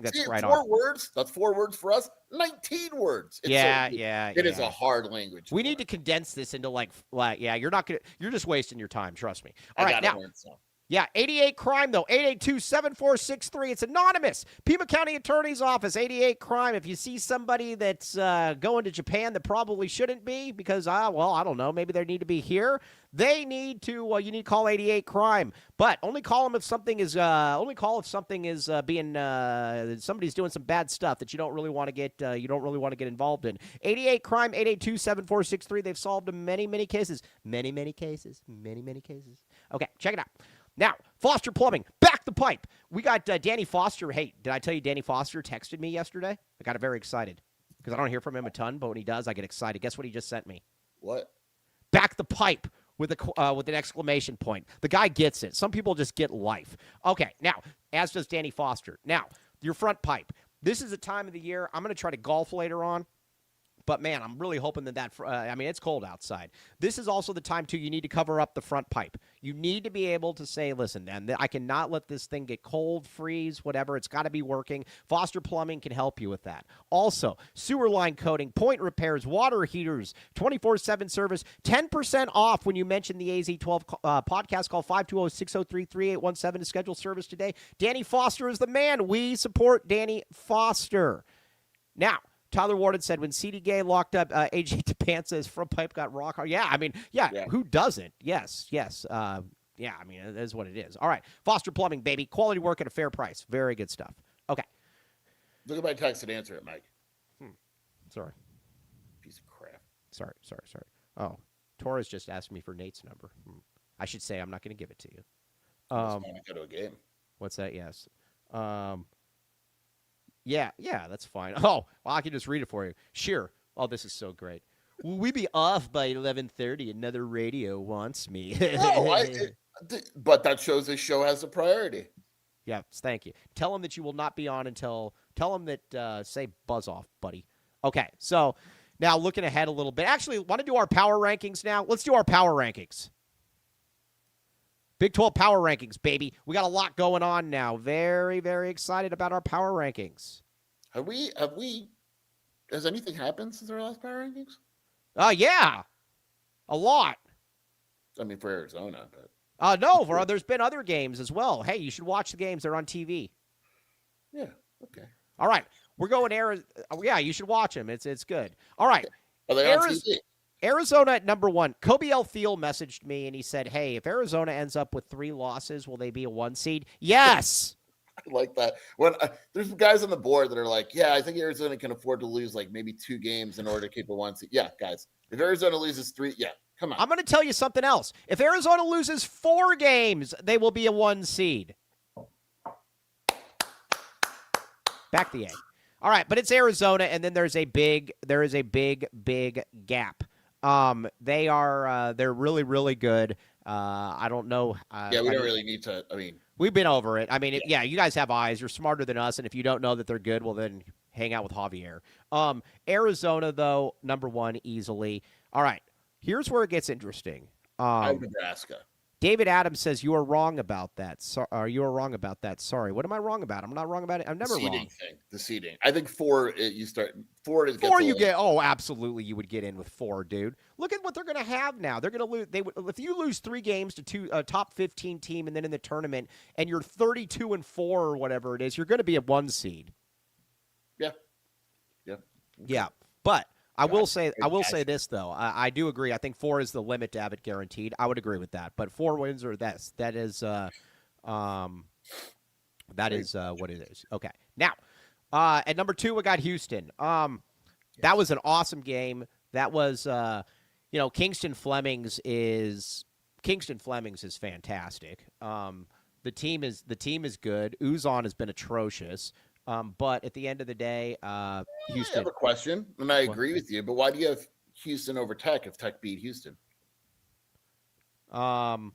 that's right on. 4 words. That's 4 words for us. 19 words. It is a hard language. We need to condense this into like you're not gonna. You're just wasting your time. Trust me. All right, now. Yeah, 88 crime, though. 882-7463. It's anonymous. Pima County Attorney's Office, 88 crime. If you see somebody that's going to Japan that probably shouldn't be because, I don't know, maybe they need to be here, they need to, you need to call 88 crime. But only call them if something is, somebody's doing some bad stuff that you don't really want to get, involved in. 88 crime, 882-7463. They've solved many, many cases. Many, many cases. Many, many cases. Okay, check it out. Now, Foster Plumbing, back the pipe. We got Danny Foster. Hey, did I tell you Danny Foster texted me yesterday? I got very excited because I don't hear from him a ton, but when he does, I get excited. Guess what he just sent me? What? Back the pipe with an exclamation point. The guy gets it. Some people just get life. Okay, now, as does Danny Foster. Now, your front pipe. This is a time of the year. I'm going to try to golf later on. But, man, I'm really hoping that it's cold outside. This is also the time, too, you need to cover up the front pipe. You need to be able to say, listen, man, I cannot let this thing get cold, freeze, whatever. It's got to be working. Foster Plumbing can help you with that. Also, sewer line coating, point repairs, water heaters, 24/7 service, 10% off when you mention the AZ12 podcast. Call 520-603-3817 to schedule service today. Danny Foster is the man. We support Danny Foster. Now, Tyler Warden said when C.D. Gay locked up A.J. DePance's front pipe got rock hard. Yeah, I mean, who doesn't? Yes. I mean, it is what it is. All right, Foster Plumbing, baby. Quality work at a fair price. Very good stuff. Okay. Look at my text and answer it, Mike. Sorry. Piece of crap. Sorry. Oh, Torres just asked me for Nate's number. I should say I'm not going to give it to you. Go to a game. What's that? Yes. Yeah, that's fine. Oh, well, I can just read it for you. Sure. Oh, this is so great. Will we be off by 11:30? Another radio wants me. But that shows this show has a priority. Yeah, thank you. Tell them that you will not be on until. Tell them that. Say buzz off, buddy. Okay, so now looking ahead a little bit. Actually, want to do our power rankings now? Let's do our power rankings. Big 12 power rankings, baby. We got a lot going on now. Very, very excited about our power rankings. Has anything happened since our last power rankings? Yeah. A lot. I mean, for Arizona, but. No, there's been other games as well. Hey, you should watch the games. They're on TV. Yeah, okay. All right. We're going Arizona. Yeah, you should watch them. It's good. All right. Are they on TV? Arizona at number 1. Kobe L. Thiel messaged me, and he said, hey, if Arizona ends up with 3 losses, will they be a 1 seed? Yes! I like that. When there's guys on the board that are like, yeah, I think Arizona can afford to lose like maybe 2 games in order to keep a 1 seed. Yeah, guys. If Arizona loses 3, come on. I'm going to tell you something else. If Arizona loses 4 games, they will be a 1 seed. Back the A. All right, but it's Arizona, and then there is a big gap. They're really, really good. I don't know. We don't really need to. I mean, we've been over it. I mean, you guys have eyes. You're smarter than us, and if you don't know that they're good, well, then hang out with Javier. Arizona, though, number 1 easily. All right, here's where it gets interesting. Nebraska. David Adams says you are wrong about that. You are wrong about that. Sorry. What am I wrong about? I'm not wrong about it. I'm never wrong. The seeding. I think 4. You start 4. 4 you get. Oh, absolutely. You would get in with 4, dude. Look at what they're going to have now. They're going to lose. If you lose 3 games to a top 15 team, and then in the tournament, and you're 32-4 or whatever it is, you're going to be a 1 seed. Yeah. Yeah. But I will say this though. I do agree. I think 4 is the limit to have it guaranteed. I would agree with that. But 4 wins or that is what it is. Okay. Now, at number 2 we got Houston. That was an awesome game. That was Kingston Flemings is fantastic. The team is good. Uzon has been atrocious. But at the end of the day, Houston. I have a question, and I agree with you. But why do you have Houston over Tech if Tech beat Houston? Well,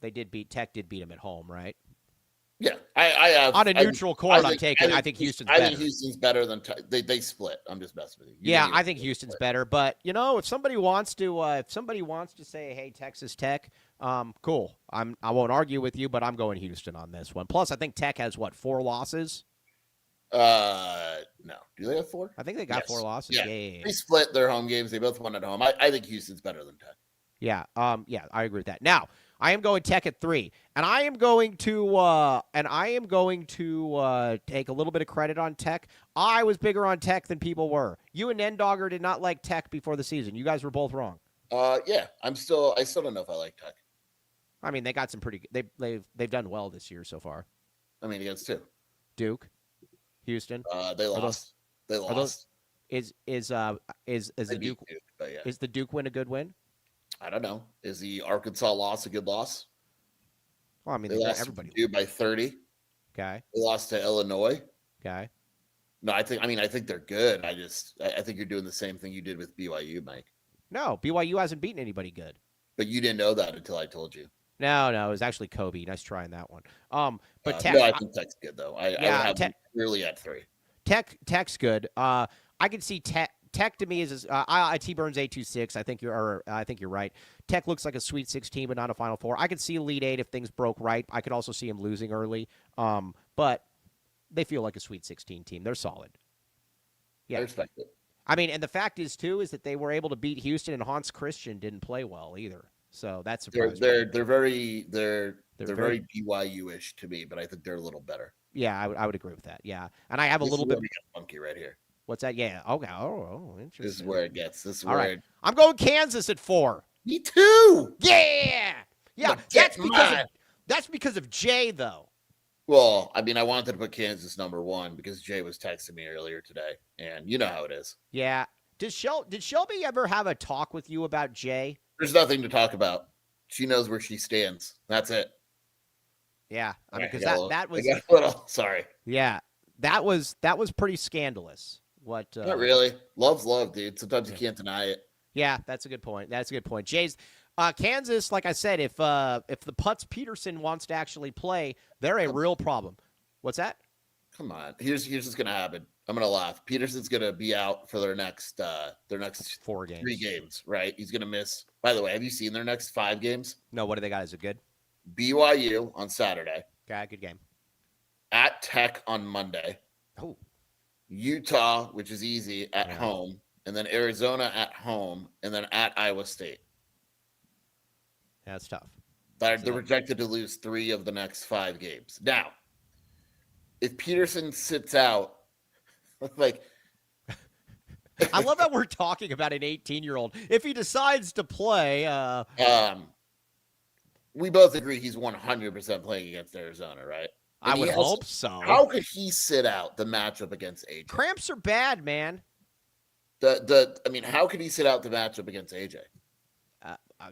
Tech did beat them at home, right? Yeah, I have on a neutral court. I think Houston's better. I think Houston's better than Tech. They split. I'm just messing with you. I think Houston's better. But if somebody wants to, say, hey, Texas Tech. Cool. I won't argue with you, but I'm going Houston on this one. Plus, I think Tech has 4 losses? No. Do they have 4? I think they got 4 losses. Yeah. They split their home games. They both won at home. I think Houston's better than Tech. Yeah. I agree with that. Now, I am going Tech at 3, and I am going to take a little bit of credit on Tech. I was bigger on Tech than people were. You and Nendogger did not like Tech before the season. You guys were both wrong. Yeah, I still don't know if I like Tech. I mean, they got some pretty. They've done well this year so far. I mean, against who? Duke, Houston. They lost. They lost. Is the Duke? But yeah. Is the Duke win a good win? I don't know. Is the Arkansas loss a good loss? Well, I mean, they lost everybody to Duke by 30. Okay. They lost to Illinois. Okay. No, I think they're good. I think you're doing the same thing you did with BYU, Mike. No, BYU hasn't beaten anybody good. But you didn't know that until I told you. No, it was actually Kobe. Nice trying that one. But Tech. No, I think Tech's good though. I would have them clearly at 3. Tech's good. I can see Tech. Tech to me is T Burns 826. I think you're right. Tech looks like a Sweet 16, but not a Final Four. I could see Elite 8 if things broke right. I could also see him losing early. But they feel like a Sweet 16 team. They're solid. Yeah, I respect it. I mean, and the fact is too is that they were able to beat Houston, and Hans Christian didn't play well either. So that's surprising. They're very BYU-ish to me, but I think they're a little better. Yeah, I would agree with that. Yeah, and I have a little bit funky right here. What's that? Yeah. Okay. Oh, interesting. This is where it gets. This is all where. Right. I'm going Kansas at 4. Me too. Yeah. That's because of Jay, though. Well, I mean, I wanted to put Kansas number 1 because Jay was texting me earlier today, and you know how it is. Yeah. Did Shelby ever have a talk with you about Jay? There's nothing to talk about. She knows where she stands. That's it. Yeah, I mean, because that was a little. Sorry. Yeah, that was pretty scandalous. What? Not really. Love's love, dude. Sometimes you can't deny it. Yeah, that's a good point. Jay's Kansas. Like I said, if the Putz Peterson wants to actually play, they're a real problem. What's that? Come on. Here's what's gonna happen. I'm gonna laugh. Peterson's gonna be out for their next 4 games. 3 games, right? He's gonna miss. By the way, have you seen their next 5 games? No. What do they got? Is it good? BYU on Saturday. Okay, good game. At Tech on Monday. Oh. Utah, which is easy, at home, and then Arizona at home, and then at Iowa State. That's tough. They're projected to lose 3 of the next 5 games. Now, if Peterson sits out, like I love that we're talking about an 18-year-old. If he decides to play, we both agree he's 100% playing against Arizona, right? And I would hope so. How could he sit out the matchup against AJ? Cramps are bad, man. How could he sit out the matchup against AJ?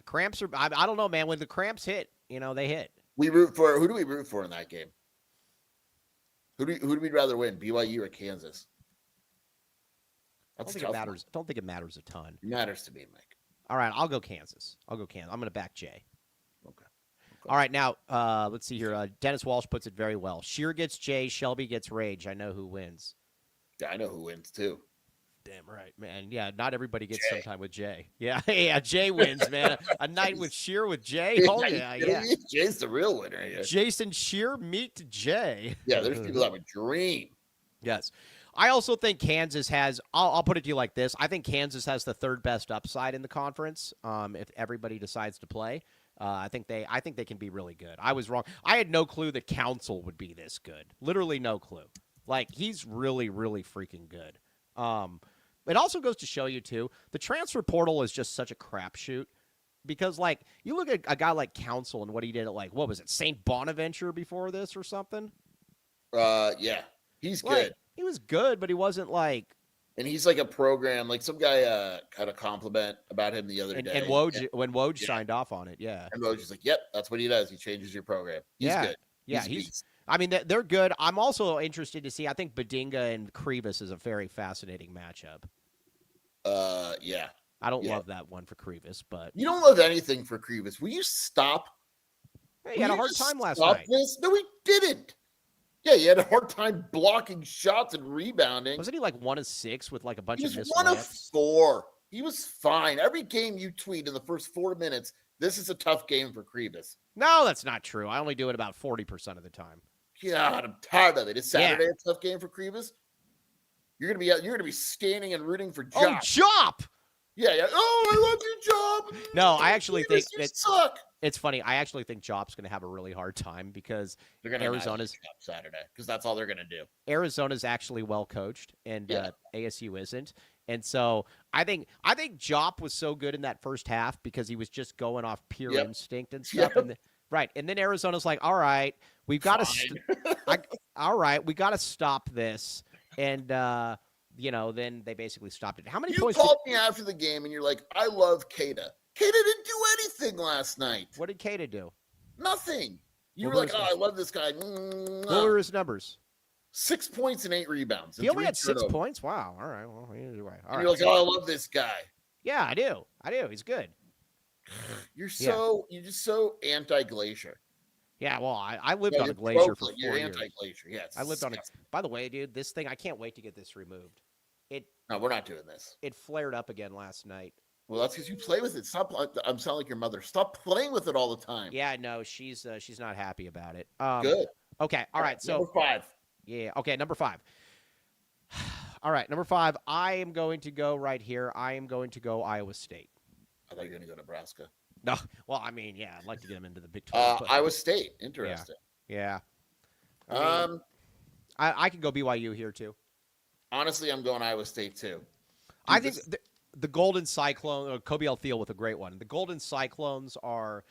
Cramps are. I don't know, man. When the cramps hit, they hit. Who do we root for in that game? Who do we rather win, BYU or Kansas? I don't think it matters. I don't think it matters a ton. It matters to me, Mike. All right, I'll go Kansas. I'm going to back Jay. Okay. All right, now let's see here. Dennis Walsh puts it very well. Shear gets Jay. Shelby gets Rage. I know who wins. Yeah, I know who wins too. Damn right, man. Yeah, not everybody gets some time with Jay. Yeah, Jay wins, man. A night with Shear with Jay. Oh yeah. Jay's the real winner here. Jason Shear meet Jay. Yeah, there's people that would dream. Yes. I also think Kansas has. I'll put it to you like this. I think Kansas has the 3rd best upside in the conference. If everybody decides to play, I think they can be really good. I was wrong. I had no clue that Council would be this good. Literally no clue. Like he's really, really freaking good. It also goes to show you too, the transfer portal is just such a crapshoot. Because like you look at a guy like Council and what he did at what was it, St. Bonaventure before this or something? Yeah, he's good. He was good, but he wasn't like. And he's like a program. Like some guy had a compliment about him the other day. And Woj, when Woj signed off on it, yeah. And Woj is like, "Yep, that's what he does. He changes your program. He's good. He's. I mean, they're good. I'm also interested to see. I think Badinga and Krivas is a very fascinating matchup. Yeah. I don't love that one for Krivas, but you don't love anything for Krivas. Will you stop? Hey, he had a hard time last night. No, he didn't. Yeah, he had a hard time blocking shots and rebounding. Wasn't he like 1 of 6 with like a bunch of missed 1 of 4. He was fine. Every game you tweet in the first 4 minutes, this is a tough game for Krivas. No, that's not true. I only do it about 40% of the time. God, I'm tired of it. Is Saturday a tough game for Krivas? You're gonna be standing and rooting for Jop. Oh, Jop! Yeah. Oh, I love your job. No, I actually think you suck. it's funny. I actually think Jop's going to have a really hard time because They're going to Arizona's Saturday because that's all they're going to do. Arizona's actually well coached, and ASU isn't. And so I think Jop was so good in that first half because he was just going off pure instinct and stuff. Yep. And then Arizona's like, all right, we've got to, all right, we got to stop this. And then they basically stopped it. How many points? You called me after the game, and you're like, I love Kada. Kada didn't do anything last night. What did Kada do? Nothing. You were like, I love this guy. What were his numbers? 6 points and 8 rebounds. He only had 6 points? Wow. All right. Well, either way. You're like, I love this guy. Yeah, I do. He's good. You're just so anti-Glacier. Yeah, well, I lived on a Glacier for 4 years. You're anti-Glacier, yeah. I lived on it. By the way, dude, this thing, I can't wait to get this removed. No, we're not doing this. It flared up again last night. Well, that's because you play with it. Stop. I'm sounding like your mother. Stop playing with it all the time. Yeah, no, she's not happy about it. Good. Okay, all right. So number 5. Yeah, okay, number 5. All right, number 5. I am going to go right here. I am going to go Iowa State. I thought you were going to go Nebraska. No, well, I mean, yeah, I'd like to get them into the Big 12. Iowa State, interesting. Yeah. I could go BYU here too. Honestly, I'm going Iowa State too. I think the Golden Cyclone, or Kobe Thiel with a great one. The Golden Cyclones are,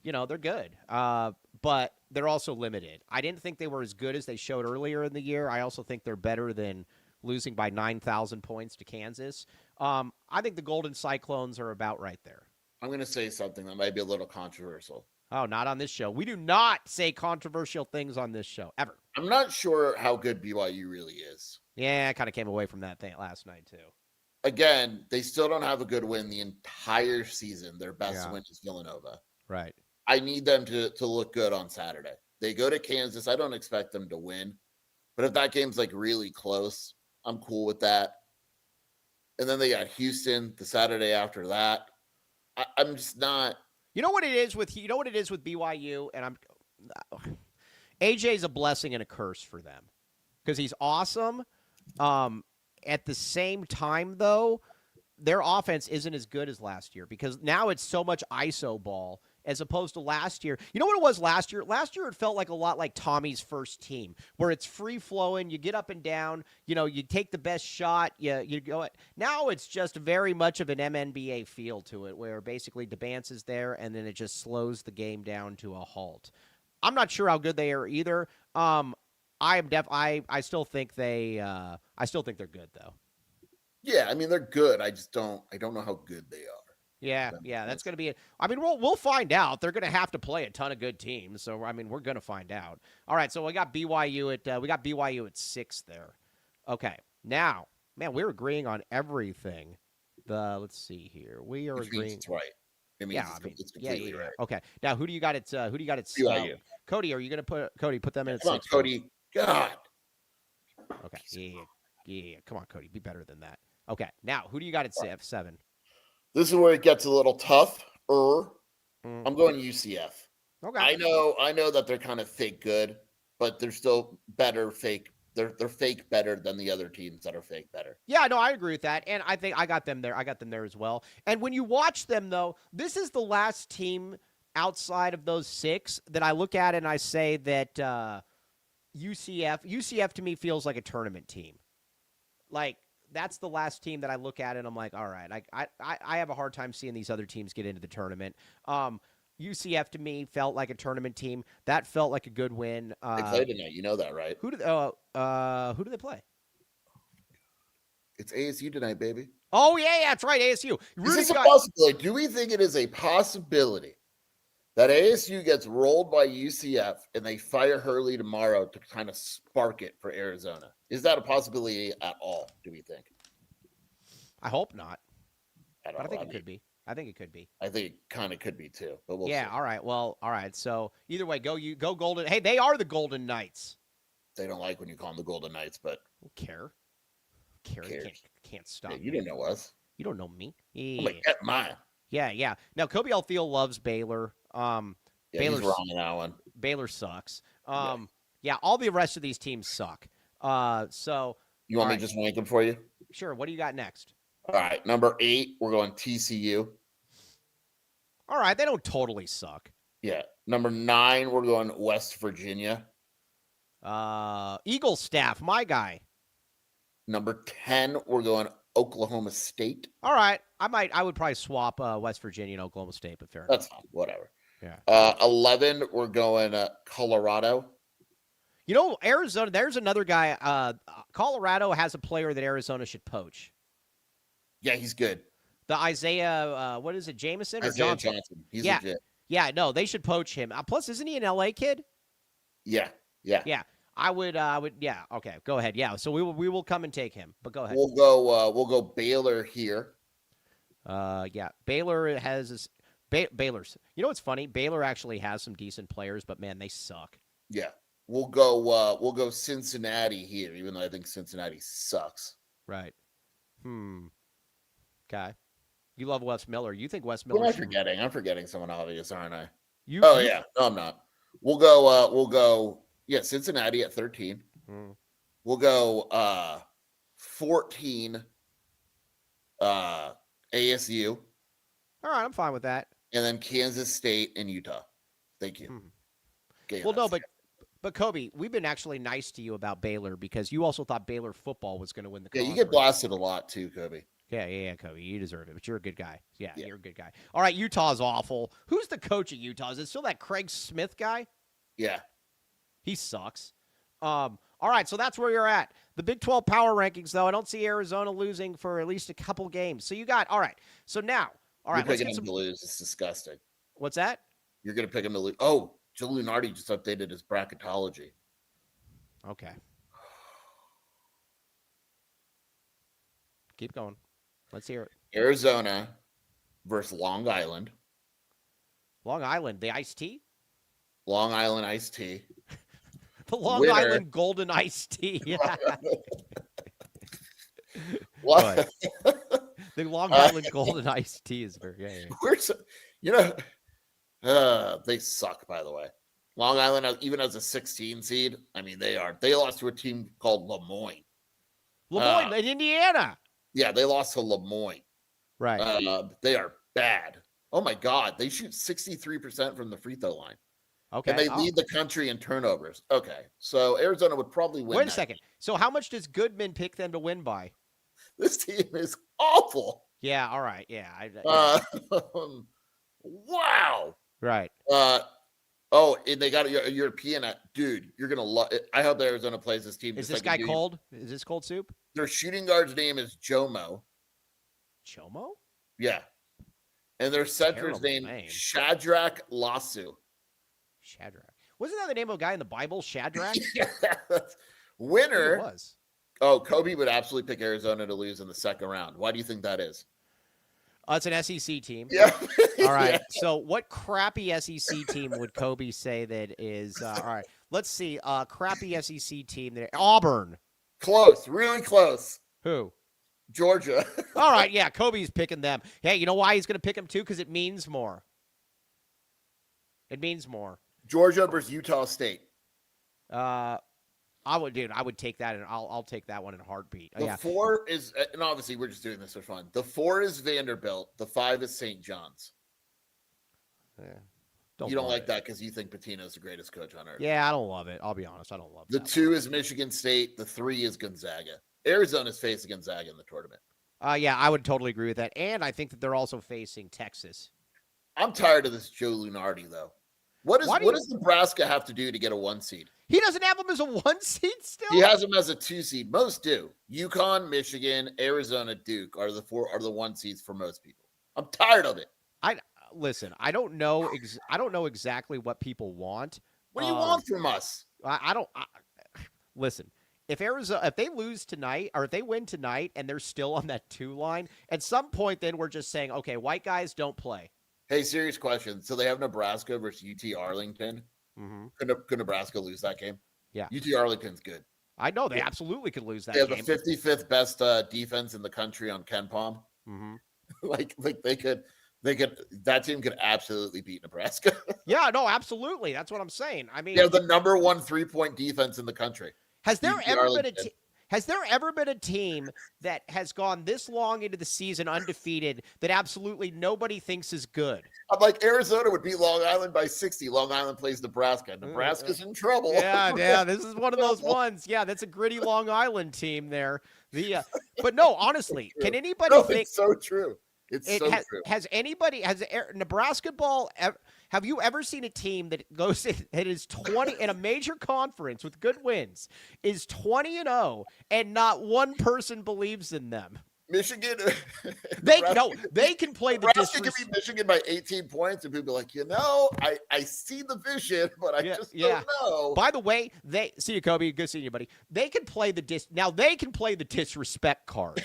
they're good, but they're also limited. I didn't think they were as good as they showed earlier in the year. I also think they're better than losing by 9,000 points to Kansas. I think the Golden Cyclones are about right there. I'm going to say something that might be a little controversial. Oh, not on this show. We do not say controversial things on this show, ever. I'm not sure how good BYU really is. Yeah, I kind of came away from that thing last night, too. Again, they still don't have a good win the entire season. Their best win is Villanova. Right. I need them to look good on Saturday. They go to Kansas. I don't expect them to win. But if that game's like really close, I'm cool with that. And then they got Houston the Saturday after that. I'm just not. You know what it is with BYU, and AJ's a blessing and a curse for them because he's awesome. At the same time, though, their offense isn't as good as last year because now it's so much ISO ball as opposed to last year. You know what it was last year? Last year it felt like a lot like Tommy's first team, where it's free flowing. You get up and down. You take the best shot. You go. Now it's just very much of an MNBA feel to it, where basically DeBance is there, and then it just slows the game down to a halt. I'm not sure how good they are either. I still think they're good though. Yeah, I mean they're good. I don't know how good they are. Yeah, that's going to be it. I mean, we'll find out. They're going to have to play a ton of good teams, so I mean, we're going to find out. All right, so we got BYU at 6 there. Okay, now, man, we're agreeing on everything. Let's see here. We are agreeing. It's right. It's completely right. Okay, now who do you got at BYU. Cody, are you going to put them in at 6? Come on, Cody. God. Okay, yeah. Come on, Cody, be better than that. Okay, now who do you got at 7? This is where it gets a little tough. I'm going UCF. Okay. I know that they're kind of fake good, but they're still better fake. They're fake better than the other teams that are fake better. Yeah, no, I agree with that. And I think I got them there. I got them there as well. And when you watch them, though, this is the last team outside of those 6 that I look at and I say that UCF to me feels like a tournament team. Like, that's the last team that I look at and I'm like, all right, I have a hard time seeing these other teams get into the tournament. UCF to me felt like a tournament team. That felt like a good win. They play tonight, you know that, right? Who do they play? It's ASU tonight, baby. Oh yeah, that's right, ASU. Is this a possibility? Do we think it is a possibility that ASU gets rolled by UCF and they fire Hurley tomorrow to kind of spark it for Arizona? Is that a possibility at all, do we think? I hope not. But I think it could be. I think it kind of could be too. But we'll see. All right. Well, all right. So either way, go Golden. Hey, they are the Golden Knights. They don't like when you call them the Golden Knights, but I don't care. Can't stop. Yeah, you don't know us. You don't know me. Yeah. I'm like, get mine. Yeah. Now Kobe Thiel loves Baylor. Baylor's Baylor's wrong on that one. Baylor sucks. Yeah, all the rest of these teams suck. So you want me to just rank them for you? Sure. What do you got next? All right, number 8, we're going TCU. All right, they don't totally suck. Yeah. Number 9, we're going West Virginia. Eagle staff, my guy. Number 10, we're going Oklahoma State. All right, I would probably swap West Virginia and Oklahoma State, but fair enough. That's fine, whatever. Yeah. 11, we're going Colorado. You know, Arizona, there's another guy. Colorado has a player that Arizona should poach. Yeah, he's good. The Isaiah, what is it, Jameson or Isaiah Johnson? He's Yeah. legit. Yeah, no, they should poach him. Plus, isn't he an LA kid? Yeah. Yeah. I would, yeah, okay, go ahead. Yeah, so we will come and take him, but go ahead. We'll go Baylor here. Yeah, Baylor has Baylor's. You know what's funny? Baylor actually has some decent players, but man, they suck. Yeah. We'll go Cincinnati here, even though I think Cincinnati sucks. Right. Okay. You love Wes Miller. You think Wes Who am Miller? I'm forgetting someone obvious, aren't I? Yeah. No, I'm not. We'll go Cincinnati at 13. We'll go 14 ASU. All right, I'm fine with that. And then Kansas State and Utah. Thank you. Okay, Well, no, but Kobe, we've been actually nice to you about Baylor because you also thought Baylor football was going to win the conference. Yeah, you get blasted a lot too, Kobe. Yeah, Kobe, you deserve it, but you're a good guy. Yeah, you're a good guy. All right, Utah's awful. Who's the coach at Utah? Is it still that Craig Smith guy? Yeah. He sucks. All right, so that's where you're at. The Big 12 power rankings, though, I don't see Arizona losing for at least a couple games. So you got, all right, so now, all right, let's get some to lose. It's disgusting. What's that? You're going to pick him to lose. Oh, Joe Lunardi just updated his bracketology. Okay. Keep going. Let's hear it. Arizona versus Long Island. Long Island, the iced tea? Long Island iced tea. The Long Island golden iced tea. What? The Long Island golden iced tea is very. They suck, by the way. Long Island, even as a 16 seed, I mean, they lost to a team called Lemoyne. Lemoyne in Indiana. Yeah, they lost to Lemoyne. Right. They are bad. Oh my God, they shoot 63% from the free throw line. Okay. And they lead the country in turnovers. Okay, so Arizona would probably win. Wait a second. So how much does Goodman pick them to win by? This team is awful. Yeah. All right. Yeah. Wow. Right. And they got a European. Dude, you're gonna love it. I hope Arizona plays this team. Is this guy cold? Is this cold soup? Their shooting guard's name is Jomo. Chomo? Yeah. And their center's name Shadrach Lasso. Shadrach. Wasn't that the name of a guy in the Bible, Shadrach? Winner. It was. Oh, Kobe would absolutely pick Arizona to lose in the second round. Why do you think that is? It's an SEC team. Yeah. All right. Yeah. So what crappy SEC team would Kobe say that is all right. Let's see. Crappy SEC team there. Auburn. Close. Really close. Who? Georgia. All right. Yeah. Kobe's picking them. Hey, you know why he's going to pick them too? Because it means more. It means more. Georgia versus Utah State. I would take that, and I'll take that one in a heartbeat. The 4 is, and obviously we're just doing this for fun. The 4 is Vanderbilt. The 5 is St. John's. Yeah. You don't like that because you think Pitino's the greatest coach on earth. Yeah, I don't love it. I'll be honest. I don't love it. The 2 is Michigan State. The 3 is Gonzaga. Arizona's facing Gonzaga in the tournament. Yeah, I would totally agree with that. And I think that they're also facing Texas. I'm tired of this Joe Lunardi, though. What does Nebraska have to do to get a 1 seed? He doesn't have them as a 1 seed still? He has them as a 2 seed. Most do. UConn, Michigan, Arizona, Duke are the 1 seeds for most people. I'm tired of it. Listen, I don't know exactly what people want. What do you want from us? Listen. If they lose tonight or if they win tonight and they're still on that 2 line, at some point then we're just saying, okay, white guys don't play. Hey, serious question. So they have Nebraska versus UT Arlington. Mm-hmm. Could Nebraska lose that game? Yeah. UT Arlington's good. I know they absolutely could lose that game. They have the 55th best defense in the country on Ken Palm. Mm-hmm. like they could that team could absolutely beat Nebraska. Yeah, no, absolutely. That's what I'm saying. I mean, they have the number 1 3-point defense in the country. Has there Has there ever been a team that has gone this long into the season undefeated that absolutely nobody thinks is good? I'm like, Arizona would beat Long Island by 60. Long Island plays Nebraska. Nebraska's in trouble. Yeah, this is one of those ones. Yeah, that's a gritty Long Island team there. But no, honestly, can anybody No, think it's so true. It's so true. has anybody Nebraska ball? Have you ever seen a team that goes in, that is 20 in a major conference with good wins, is 20-0, and not one person believes in them? Michigan. They can play the Nebraska can beat Michigan by 18 points, and people are like, I see the vision, but I just don't know. By the way, see you, Kobe. Good seeing you, buddy. They can play the disrespect card.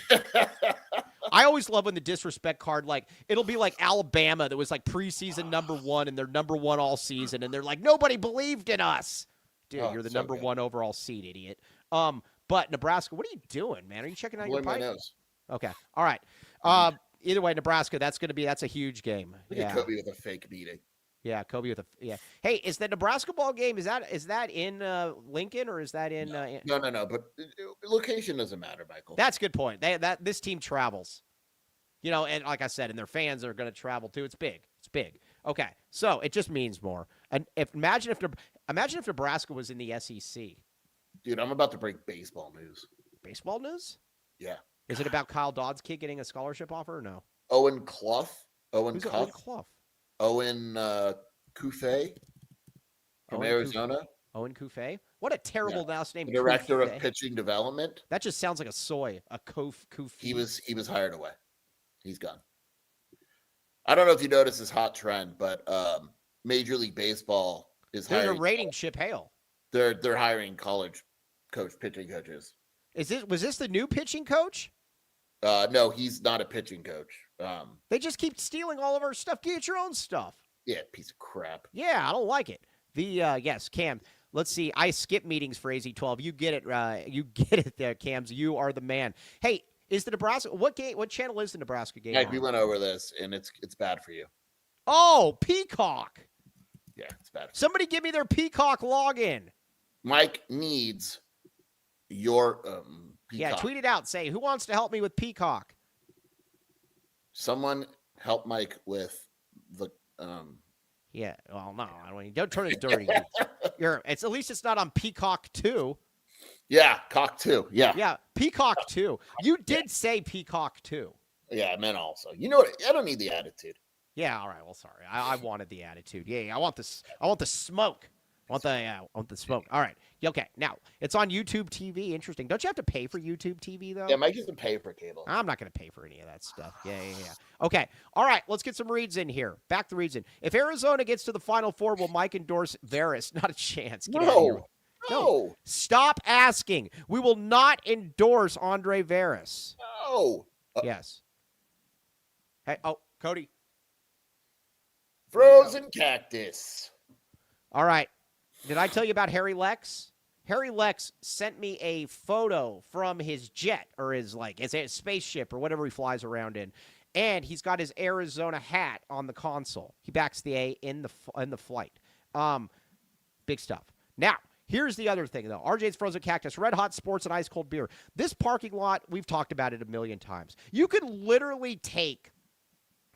I always love when the disrespect card, like, it'll be like Alabama that was like preseason #1 and they're #1 all season, and they're like, nobody believed in us. Dude, you're the #1 overall seed, idiot. But Nebraska, what are you doing, man? Are you checking out your pipe? My nose. Okay. All right. Either way, Nebraska, that's a huge game. Look at Kobe with a fake beating. Yeah, Kobe with Hey, is the Nebraska ball game, is that in Lincoln, or is that in No, but location doesn't matter, Michael. That's a good point. This team travels. And like I said, and their fans are going to travel too. It's big. Okay. So, it just means more. And imagine if Nebraska was in the SEC. Dude, I'm about to break baseball news. Baseball news? Yeah. Is it about Kyle Dodd's kid getting a scholarship offer or no? Owen Clough. Who's Owen Clough? Owen Kufei from Arizona. Owen Kufei? What a terrible last name. Director of pitching development. That just sounds like a soy. A Kufei. He was hired away. He's gone. I don't know if you noticed this hot trend, but Major League Baseball is hiring. They're rating Chip Hale. They're hiring college pitching coaches. Was this the new pitching coach? No, he's not a pitching coach. They just keep stealing all of our stuff. Get your own stuff. Yeah, piece of crap. Yeah, I don't like it. Yes, Cam. Let's see. I skip meetings for AZ12. You get it. You get it there, Cams. You are the man. Hey, is the Nebraska? What channel is the Nebraska game? Mike, we went over this, and it's bad for you. Oh, Peacock. Yeah, it's bad. Somebody give me their Peacock login. Mike needs your Peacock. Yeah, tweet it out. Say, who wants to help me with Peacock? Someone help Mike with the Yeah, well, no, I don't turn it dirty. At least it's not on Peacock 2. Yeah, Cock 2. Yeah. Yeah, Peacock 2. You did say Peacock 2. Yeah, I meant also. You know what? I don't need the attitude. Yeah, all right. Well, sorry. I wanted the attitude. Yeah, I want this. I want the smoke. I want the smoke. All right. Okay. Now, it's on YouTube TV. Interesting. Don't you have to pay for YouTube TV, though? Yeah, Mike has to pay for cable. I'm not going to pay for any of that stuff. Yeah. Okay. All right. Let's get some reads in here. Back the reads in. If Arizona gets to the Final Four, will Mike endorse Veris? Not a chance. Get out of here. No. Stop asking. We will not endorse Andre Veris. No. Yes. Hey, Cody. Frozen cactus. All right. Did I tell you about Harry Lex? Harry Lex sent me a photo from his jet, or his spaceship, or whatever he flies around in, and he's got his Arizona hat on the console. He backs the A in the flight. Big stuff. Now, here's the other thing, though. RJ's Frozen Cactus, Red Hot Sports, and Ice Cold Beer. This parking lot, we've talked about it a million times. You could literally take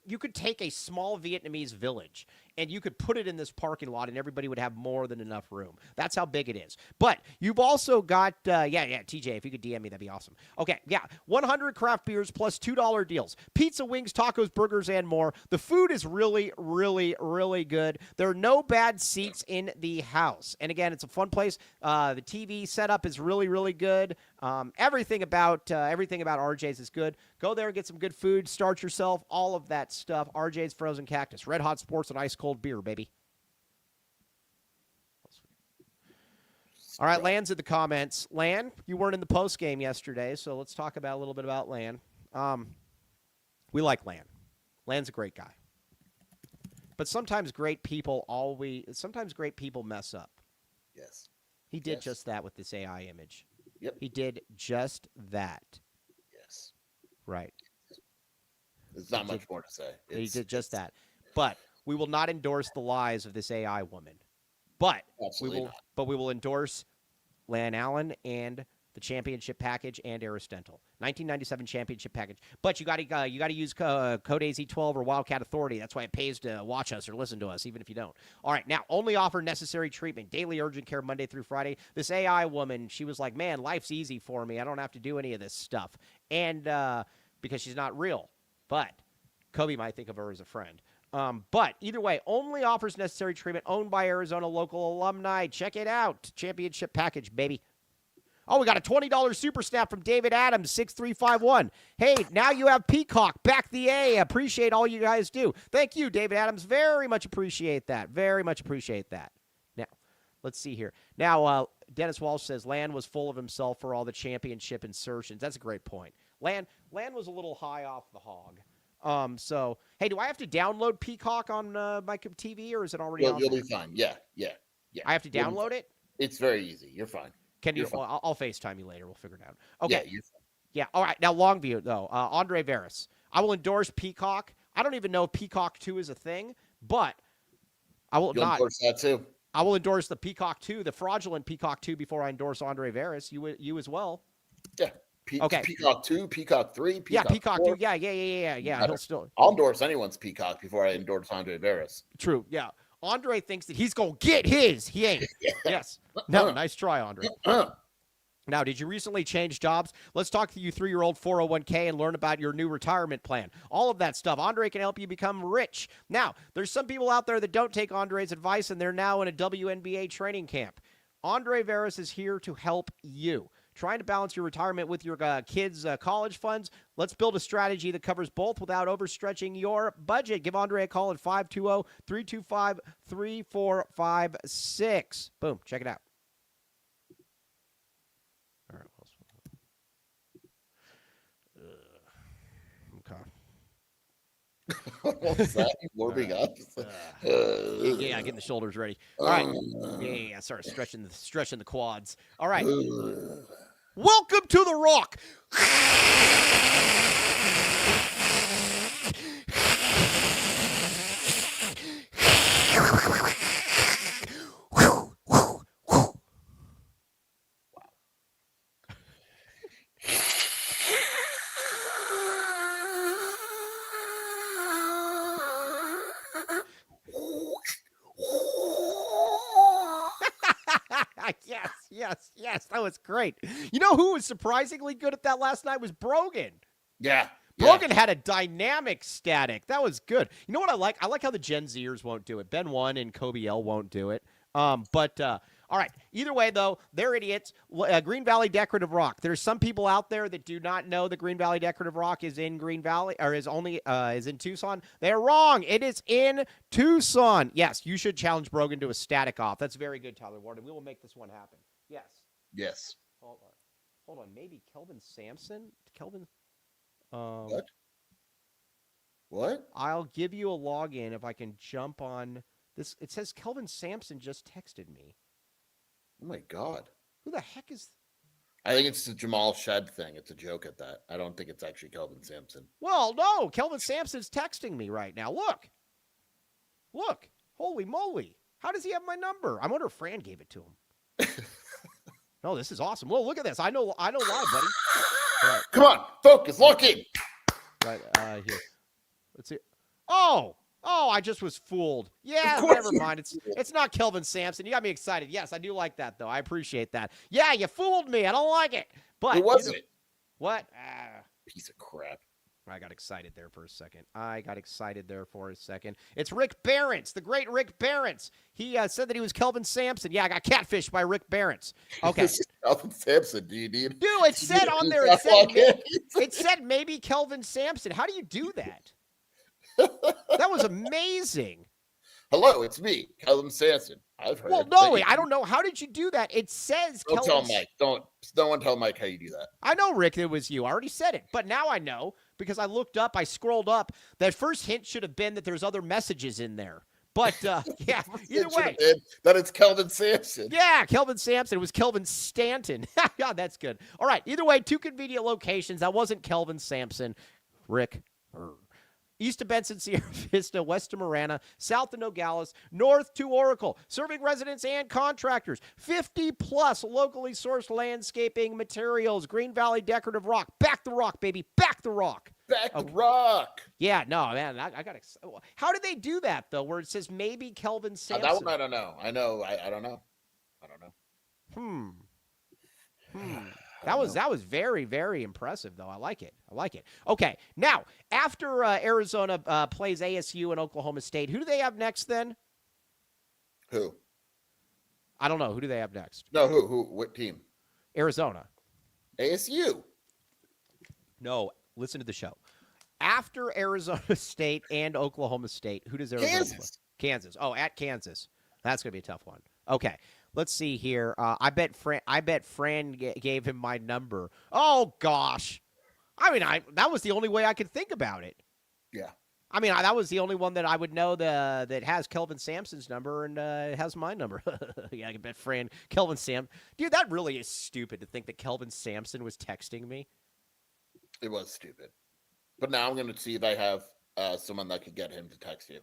a small Vietnamese village and you could put it in this parking lot and everybody would have more than enough room. That's how big it is. But you've also got, TJ, if you could DM me, that'd be awesome. Okay, 100 craft beers plus $2 deals. Pizza, wings, tacos, burgers, and more. The food is really, really, really good. There are no bad seats in the house. And again, it's a fun place. The TV setup is really, really good. Everything about RJ's is good. Go there and get some good food. Start yourself. All of that stuff. RJ's Frozen Cactus. Red Hot Sports and Ice Cold Beer, baby. All right, Lan's in the comments. Lan, you weren't in the post game yesterday, so let's talk about a little bit about Lan. We like Lan. Lan's a great guy. But sometimes great people mess up. Yes. He did just that with this AI image. Yep. He did just that. Yes. Right. There's not much more to say. He did just that. But we will not endorse the lies of this AI woman. But we will endorse Lan Allen and the the championship package, and Aristotle. 1997 championship package. But you got to use code AZ12 or Wildcat Authority. That's why it pays to watch us or listen to us, even if you don't. All right, now only offer necessary treatment, daily urgent care Monday through Friday. This AI woman, she was like, man, life's easy for me. I don't have to do any of this stuff. And because she's not real. But Kobe might think of her as a friend. But either way, only offers necessary treatment, owned by Arizona local alumni. Check it out. Championship package, baby. Oh, we got a $20 super snap from David Adams, 6351. Hey, now you have Peacock. Back the A. Appreciate all you guys do. Thank you, David Adams. Very much appreciate that. Very much appreciate that. Now, let's see here. Now, Dennis Walsh says Land was full of himself for all the championship insertions. That's a great point. Land was a little high off the hog. So, hey, do I have to download Peacock on my TV, or is it already on You'll there? be fine. Yeah. I have to download it? It's very easy. You're fine. Can you? Fine. I'll FaceTime you later. We'll figure it out. Okay. Yeah, you're fine. Yeah. All right. Now, Longview, though. Andre Veras. I will endorse Peacock. I don't even know if Peacock 2 is a thing, but I will You'll not. endorse that too. I will endorse the Peacock 2, the fraudulent Peacock 2, before I endorse Andre Veras. You as well. Yeah. Okay. Peacock 2, Peacock 3, Peacock Peacock 4. 2. Yeah. He'll still. I'll endorse anyone's Peacock before I endorse Andre Veras. True. Yeah. Andre thinks that he's going to get his. He ain't. Yes. No, nice try, Andre. Now, did you recently change jobs? Let's talk to you through your old 401k and learn about your new retirement plan. All of that stuff. Andre can help you become rich. Now, there's some people out there that don't take Andre's advice, and they're now in a WNBA training camp. Andre Veras is here to help you. Trying to balance your retirement with your kids' college funds? Let's build a strategy that covers both without overstretching your budget. Give Andre a call at 520-325-3456. Boom. Check it out. All right. Okay. What was that? Warming up? Yeah, getting the shoulders ready. All right. Yeah. Start stretching the quads. All right. Welcome to the Rock. Yes. That was great. You know who was surprisingly good at that last night was Brogan. Yeah. Brogan had a dynamic static. That was good. You know what I like? I like how the Gen Zers won't do it. Ben 1 and Kobe L won't do it. All right. Either way, though, they're idiots. Green Valley Decorative Rock. There's some people out there that do not know that Green Valley Decorative Rock is in Green Valley or is in Tucson. They're wrong. It is in Tucson. Yes, you should challenge Brogan to a static off. That's very good, Tyler Warden. We will make this one happen. Yes. Hold on. Maybe Kelvin Sampson? What? I'll give you a login if I can jump on this. It says Kelvin Sampson just texted me. Oh my God. Who the heck is? I think it's the Jamal Shed thing. It's a joke at that. I don't think it's actually Kelvin Sampson. Well, no. Kelvin Sampson's texting me right now. Look. Holy moly. How does he have my number? I wonder if Fran gave it to him. No, this is awesome. Well, look at this. I know live, buddy. Right. Come on. Focus. Lock in. Right here. Let's see. Oh, I just was fooled. Yeah, Of course never mind. It's not Kelvin Sampson. You got me excited. Yes, I do like that, though. I appreciate that. Yeah, you fooled me. I don't like it. But Who was it? What? Piece of crap. I got excited there for a second. It's Rick Barents, the great Rick Barents. He said that he was Kelvin Sampson. Yeah, I got catfished by Rick Barents. Okay. Kelvin Sampson, do you need? Dude, it said on there, it said maybe Kelvin Sampson. How do you do that? That was amazing. Hello, it's me, Kelvin Sampson. I've heard. Well, no, I don't know. How did you do that? It says Don't tell Mike. Don't one tell Mike how you do that. I know, Rick, it was you. I already said it. But now I know because I scrolled up. That first hint should have been that there's other messages in there. But, yeah, either way. That it's Kelvin Sampson. Yeah, Kelvin Sampson. It was Kelvin Stanton. God, that's good. All right, either way, two convenient locations. That wasn't Kelvin Sampson. Rick. east of Benson, Sierra Vista, west to Marana, south to Nogales, north to Oracle, serving residents and contractors. 50-plus locally sourced landscaping materials. Green Valley Decorative Rock. Back the rock, baby. Back the rock. Back the rock. Yeah, no, man. I got to. How did they do that, though, where it says maybe Kelvin Sampson? That one I don't know. I don't know. That was very, very impressive, though. I like it. Okay, now, after Arizona plays ASU and Oklahoma State, who do they have next then? Who? I don't know. Who do they have next? No, who? What team? Arizona. ASU. No, listen to the show. After Arizona State and Oklahoma State, who does Arizona play? Kansas. Oh, at Kansas. That's going to be a tough one. Okay. Let's see here. I bet Fran gave him my number. Oh gosh, I mean, that was the only way I could think about it. Yeah. I mean, that was the only one that I would know that has Kelvin Sampson's number and has my number. Yeah, I can bet Fran Kelvin Sam. Dude, that really is stupid to think that Kelvin Sampson was texting me. It was stupid, but now I'm going to see if I have someone that could get him to text you.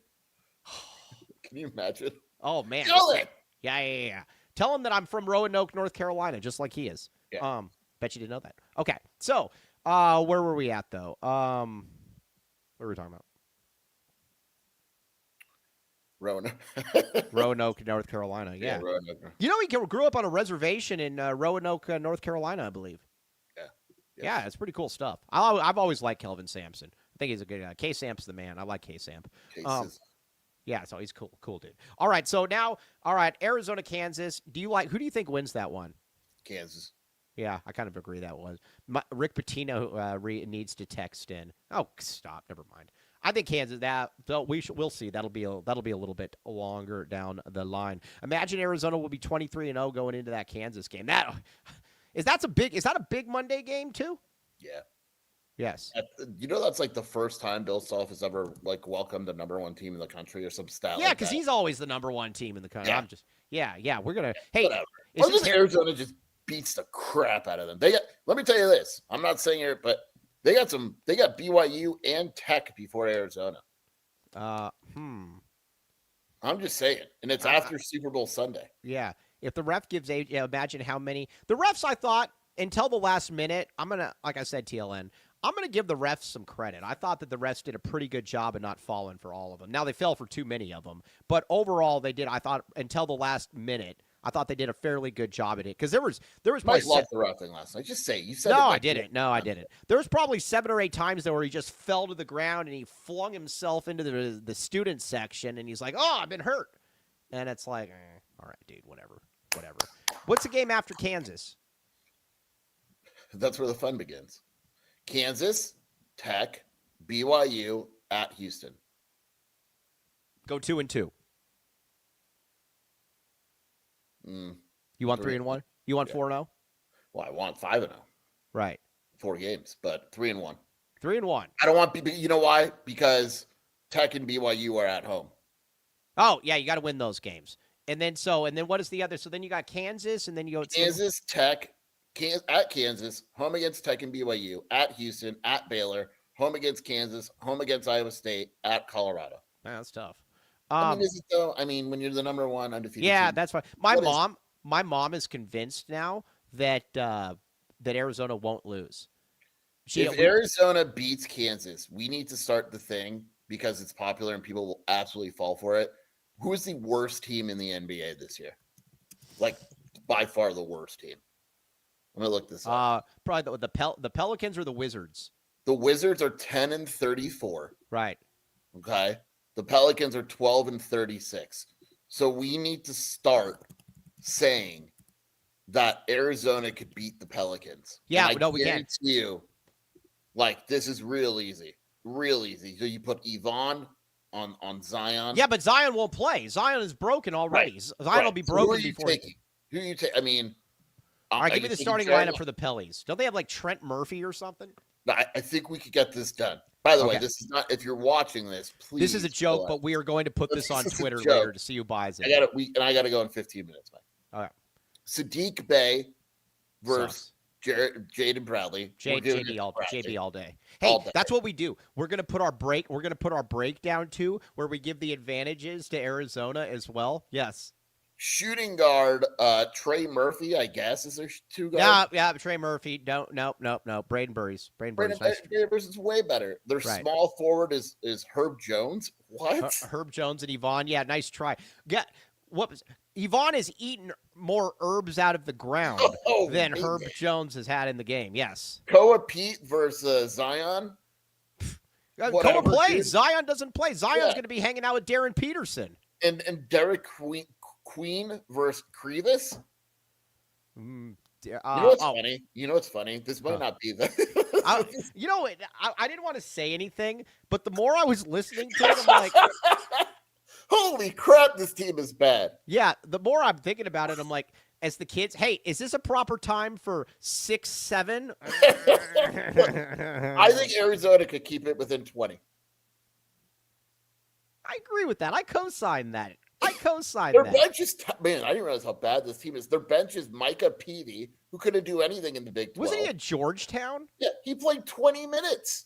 Can you imagine? Oh man. Kill it. Yeah. Tell him that I'm from Roanoke, North Carolina, just like he is. Yeah. Bet you didn't know that. Okay, so where were we at though? What were we talking about? Roanoke, North Carolina. Yeah. Roanoke. You know, he grew up on a reservation in Roanoke, North Carolina, I believe. Yeah. Yeah, it's pretty cool stuff. I've always liked Kelvin Sampson. I think he's a good guy. K-Samp's the man. I like K-Samp. Yeah, so he's cool dude. All right, so now, Arizona, Kansas. Who do you think wins that one? Kansas. Yeah, I kind of agree that was. Rick Pitino needs to text in. Oh, stop. Never mind. I think Kansas. We'll see. That'll be a little bit longer down the line. Imagine Arizona will be 23-0 going into that Kansas game. Is that a big Monday game too? Yeah. Yes. That's like the first time Bill Self has ever welcomed the number one team in the country or some style. Yeah, because he's always the number one team in the country. Yeah. We're gonna. Hey, Arizona just beats the crap out of them. Let me tell you this. I'm not saying it, but they got BYU and Tech before Arizona. I'm just saying, and it's after Super Bowl Sunday. Yeah. If the ref gives imagine how many the refs. I thought until the last minute. I'm gonna, like I said, TLN. I'm going to give the refs some credit. I thought that the refs did a pretty good job of not falling for all of them. Now, they fell for too many of them. But overall, they did, I thought, until the last minute, I thought they did a fairly good job at it. Because there was Mike loved the roughing last night. Just say, you said No, I didn't. No, I didn't. There was probably 7 or 8 times, though, where he just fell to the ground and he flung himself into the student section. And he's like, oh, I've been hurt. And it's like, all right, dude, whatever. What's the game after Kansas? That's where the fun begins. Kansas, Tech, BYU at Houston. Go 2-2. You want 3-1? You want 4-0? Well, I want 5-0. Right. 4 games, but 3-1. 3-1. I don't want. You know why? Because Tech and BYU are at home. Oh yeah, you got to win those games. And then what is the other? So then you got Kansas, and then you go Kansas, Tech. At Kansas, home against Tech and BYU, at Houston, at Baylor, home against Kansas, home against Iowa State, at Colorado. Man, that's tough. Is it though? I mean, when you're the number one undefeated team, that's fine. My mom is convinced now that Arizona won't lose. Arizona beats Kansas, we need to start the thing because it's popular and people will absolutely fall for it. Who is the worst team in the NBA this year? Like, by far the worst team. I'm gonna look this up. Probably the Pelicans or the Wizards. The Wizards are 10-34. Right. Okay. The Pelicans are 12-36. So we need to start saying that Arizona could beat the Pelicans. Yeah, no, we can't. You, this is real easy. Real easy. So you put Yvonne on Zion. Yeah, but Zion won't play. Zion is broken already. Right. Zion will be broken before. Who you take? I mean, all right, give me the starting lineup for the Pellies. Don't they have Trent Murphy or something? I think we could get this done. By the way, this is not. If you're watching this, please. This is a joke, but we are going to put this on Twitter later to see who buys it. I got to go in 15 minutes, Mike. All right. Sadiq Bey versus Jaden Bradley. We're giving it JB to all Bradley. JB all day. Hey, All day. that's what we do. We're gonna put our breakdown too, where we give the advantages to Arizona as well. Yes. Shooting guard, Trey Murphy, I guess, is there two guards? Yeah. Trey Murphy. No. Braden Burries. Brayden Nice. Burries is way better. Their Right. small forward is Herb Jones. What? Herb Jones and Yvonne. Yeah, nice try. Yvonne has eaten more herbs out of the ground than man. Herb Jones has had in the game. Yes. Koa Pete versus Zion. Koa Whatever, plays. dude. Zion doesn't play. Zion's Yeah. going to be hanging out with Darren Peterson. And Derek Queen versus Crevis. Mm, You know what's funny? You know what's funny? This might not be the. You know, I didn't want to say anything, but the more I was listening to it, I'm like, holy crap, this team is bad. yeah, the more I'm thinking about it, I'm like, as the kids, hey, is this a proper time for 6-7? I think Arizona could keep it within 20. I agree with that. I co-sign that. Their that. bench is man. I didn't realize how bad this team is. Their bench is Micah Peavy, who couldn't do anything in the Big 12. Wasn't he at Georgetown? Yeah, he played 20 minutes.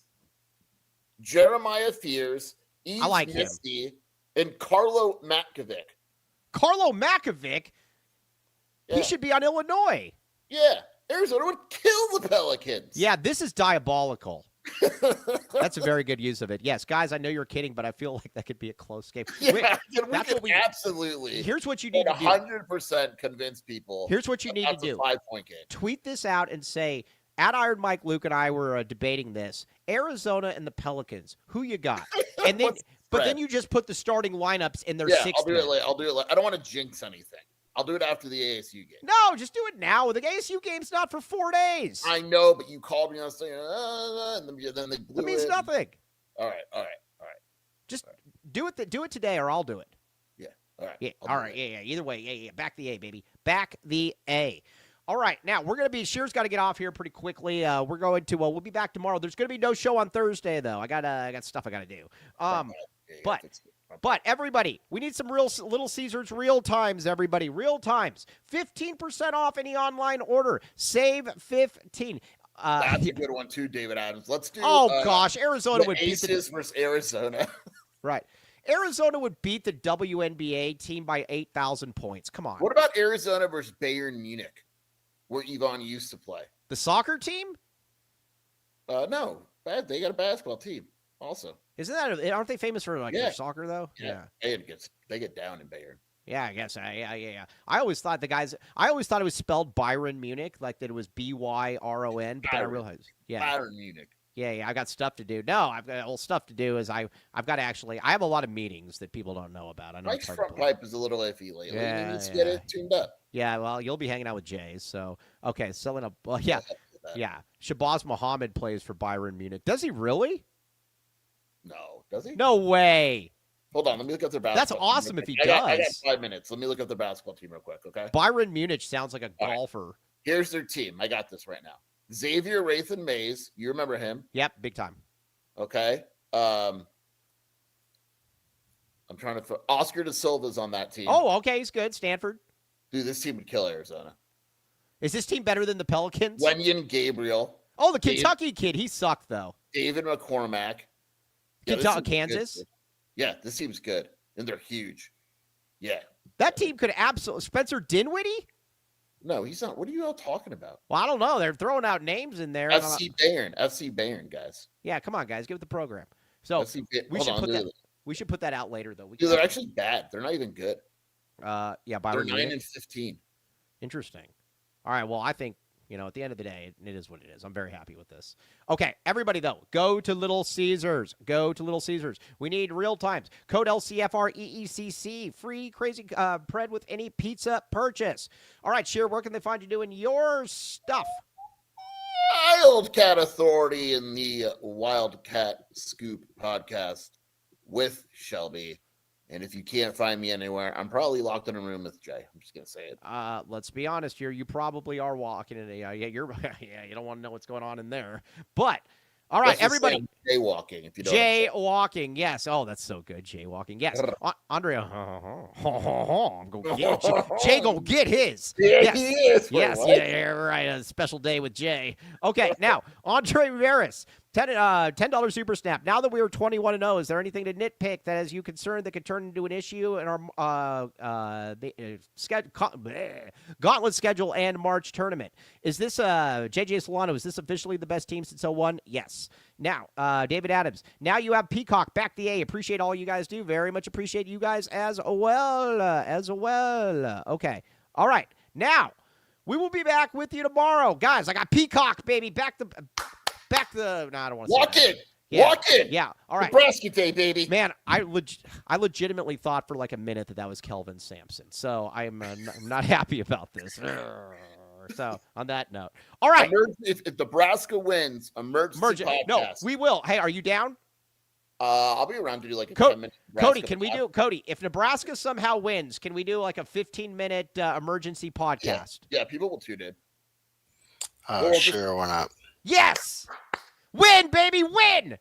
Jeremiah Fears, I like him. Misty, and Carlo Matkovic. Carlo Makovic? Yeah. He should be on Illinois. Yeah, Arizona would kill the Pelicans. Yeah, this is diabolical. That's a very good use of it. Yes, guys, I know you're kidding, but I feel like that could be a close game. Yeah, that's we what we absolutely. Here's what you need to do. 100% convince people. Here's what you need to do. 5-point game. Tweet this out and say, at Iron Mike, Luke, and I were debating this. Arizona and the Pelicans. Who you got? And then, but then you just put the starting lineups in their sixth. I'll do it. I'll do it. I don't want to jinx anything. I'll do it after the ASU game. No, just do it now. The ASU game's not for 4 days. I know, but you called me on saying, and then they blew That means it. nothing. All right. Just do it. Do it today, or I'll do it. Yeah. All right. Yeah. All right. Yeah. Either way. Yeah. Back the A, baby. Back the A. All right. Now we're gonna be. Shear's got to get off here pretty quickly. We're going to. We'll be back tomorrow. There's gonna be no show on Thursday though. I got stuff I got to do. But everybody, we need some real Little Caesars real times. Everybody, real times. 15% off any online order. Save 15. That's a good one too, David Adams. Let's do. Gosh, Arizona would beat Aces versus Arizona. Right. Arizona would beat the WNBA team by 8,000 points. Come on. What about Arizona versus Bayern Munich, where Yvonne used to play? The soccer team? No, they got a basketball team also. Isn't that? Aren't they famous for Yeah. their soccer though? Yeah. They get down in Bayern. Yeah, I guess. Yeah. I always thought it was spelled Byron Munich, like that it was Byron, but then I realized, Bayern Munich. Yeah. I got stuff to do. No, I've got stuff to do. I've got to actually. I have a lot of meetings that people don't know about. I know Mike's front pipe is a little iffy lately. Yeah, he needs to get it tuned up. Yeah, well, you'll be hanging out with Jay. So okay, selling a. Well, yeah. Shabazz Muhammad plays for Byron Munich. Does he really? No, does he? No way. Hold on, let me look up their basketball. That's awesome if he does. I got 5 minutes. Let me look up their basketball team real quick, okay? Byron Munich sounds like a golfer. Right. Here's their team. I got this right now. Xavier Rathan Mays. You remember him? Yep, big time. Okay. I'm trying to. Oscar De Silva's on that team. Oh, okay, he's good. Stanford. Dude, this team would kill Arizona. Is this team better than the Pelicans? Wenyan Gabriel. Oh, the Kentucky kid. He sucked though. David McCormack. Kansas. Yeah, this team's good, and they're huge. Yeah. That team could absolutely. Spencer Dinwiddie? No, he's not. What are you all talking about? Well, I don't know. They're throwing out names in there. FC Bayern, guys. Yeah, come on, guys. Give it the program. So we should put that out later, though. Dude, they're actually bad. They're not even good. Byron. They're 9-15. Interesting. All right. Well, I think, at the end of the day, it is what it is. I'm very happy with this. Okay, everybody, though, go to Little Caesars. Go to Little Caesars. We need real times. Code LCFREECC. Free crazy bread with any pizza purchase. All right, Sheer, where can they find you doing your stuff? Wildcat Authority in the Wildcat Scoop podcast with Shelby. And if you can't find me anywhere, I'm probably locked in a room with Jay. I'm just gonna say it. Let's be honest here. You probably are walking in a. You don't want to know what's going on in there. But All right, everybody. Jaywalking, if you know. Jaywalking, yes. Oh, that's so good. Jaywalking, yes. Andre, I'm gonna get Jay. Gonna get his. Yeah, yes. he is. Wait, yes, what? yeah, right. A special day with Jay. Okay, now Andre Veris. $10 super snap. Now that we are 21-0, is there anything to nitpick that has you concerned that could turn into an issue in our gauntlet schedule and March tournament? Is this JJ Solano? Is this officially the best team since 01? Yes. Now, David Adams. Now you have Peacock back the A. Appreciate all you guys do. Very much appreciate you guys as well. Okay. All right. Now we will be back with you tomorrow, guys. I got Peacock, baby. Back the. No, I don't want to Walk say in. Yeah. Walk in. Yeah. All right. Nebraska Day, baby. Man, I legitimately thought for like a minute that was Kelvin Sampson. So I'm not happy about this. So on that note, all right. If Nebraska wins, emergency podcast. No, we will. Hey, are you down? I'll be around to do like a 10-minute. Cody, can we do Cody? If Nebraska somehow wins, can we do like a 15-minute emergency podcast? Yeah, people will tune in. Sure, why not? Yes! Win, baby, win!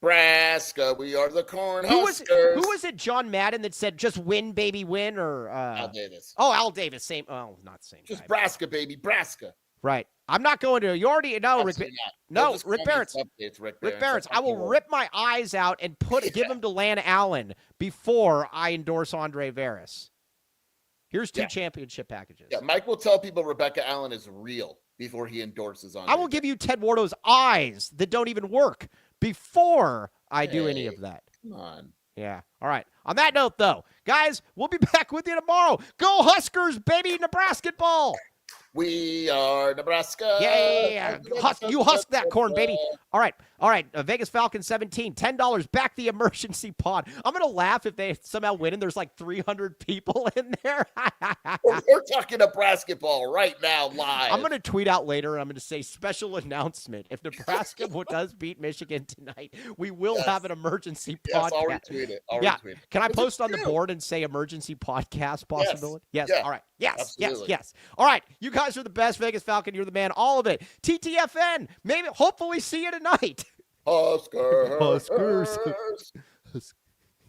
Nebraska, we are the Cornhuskers. Who was it, John Madden, that said just win, baby, win? Or Al Davis. Oh, Al Davis. Same. Oh, not the same Just guy. Nebraska, baby. Nebraska. Right. I'm not going to. You already know, Rick. No, Rick Barrett's. Rick Barrett's. I will rip my eyes out and give him to Lan Allen before I endorse Andre Veris. Here's two championship packages. Yeah, Mike will tell people Rebecca Allen is real before he endorses on. I will give you Ted Wardo's eyes that don't even work before I do any of that. Come on. Yeah. All right. On that note, though, guys, we'll be back with you tomorrow. Go Huskers, baby, Nebraska ball. We are Nebraska. Yeah. You husk that corn, baby. All right. Vegas Falcons 17, $10. Back the emergency pod. I'm going to laugh if they somehow win and there's like 300 people in there. We're talking Nebraska ball right now live. I'm going to tweet out later. I'm going to say special announcement. If Nebraska does beat Michigan tonight, we will have an emergency podcast. I'll retweet it. Retweet it. Can I post on the board and say emergency podcast possibility? Yes. Yeah. All right. Yes. Absolutely. Yes. All right. You guys are the best. Vegas Falcon. You're the man. All of it. TTFN. Maybe, hopefully see you tonight. Huskers.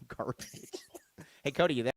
Garbage. Hey, Cody, you there?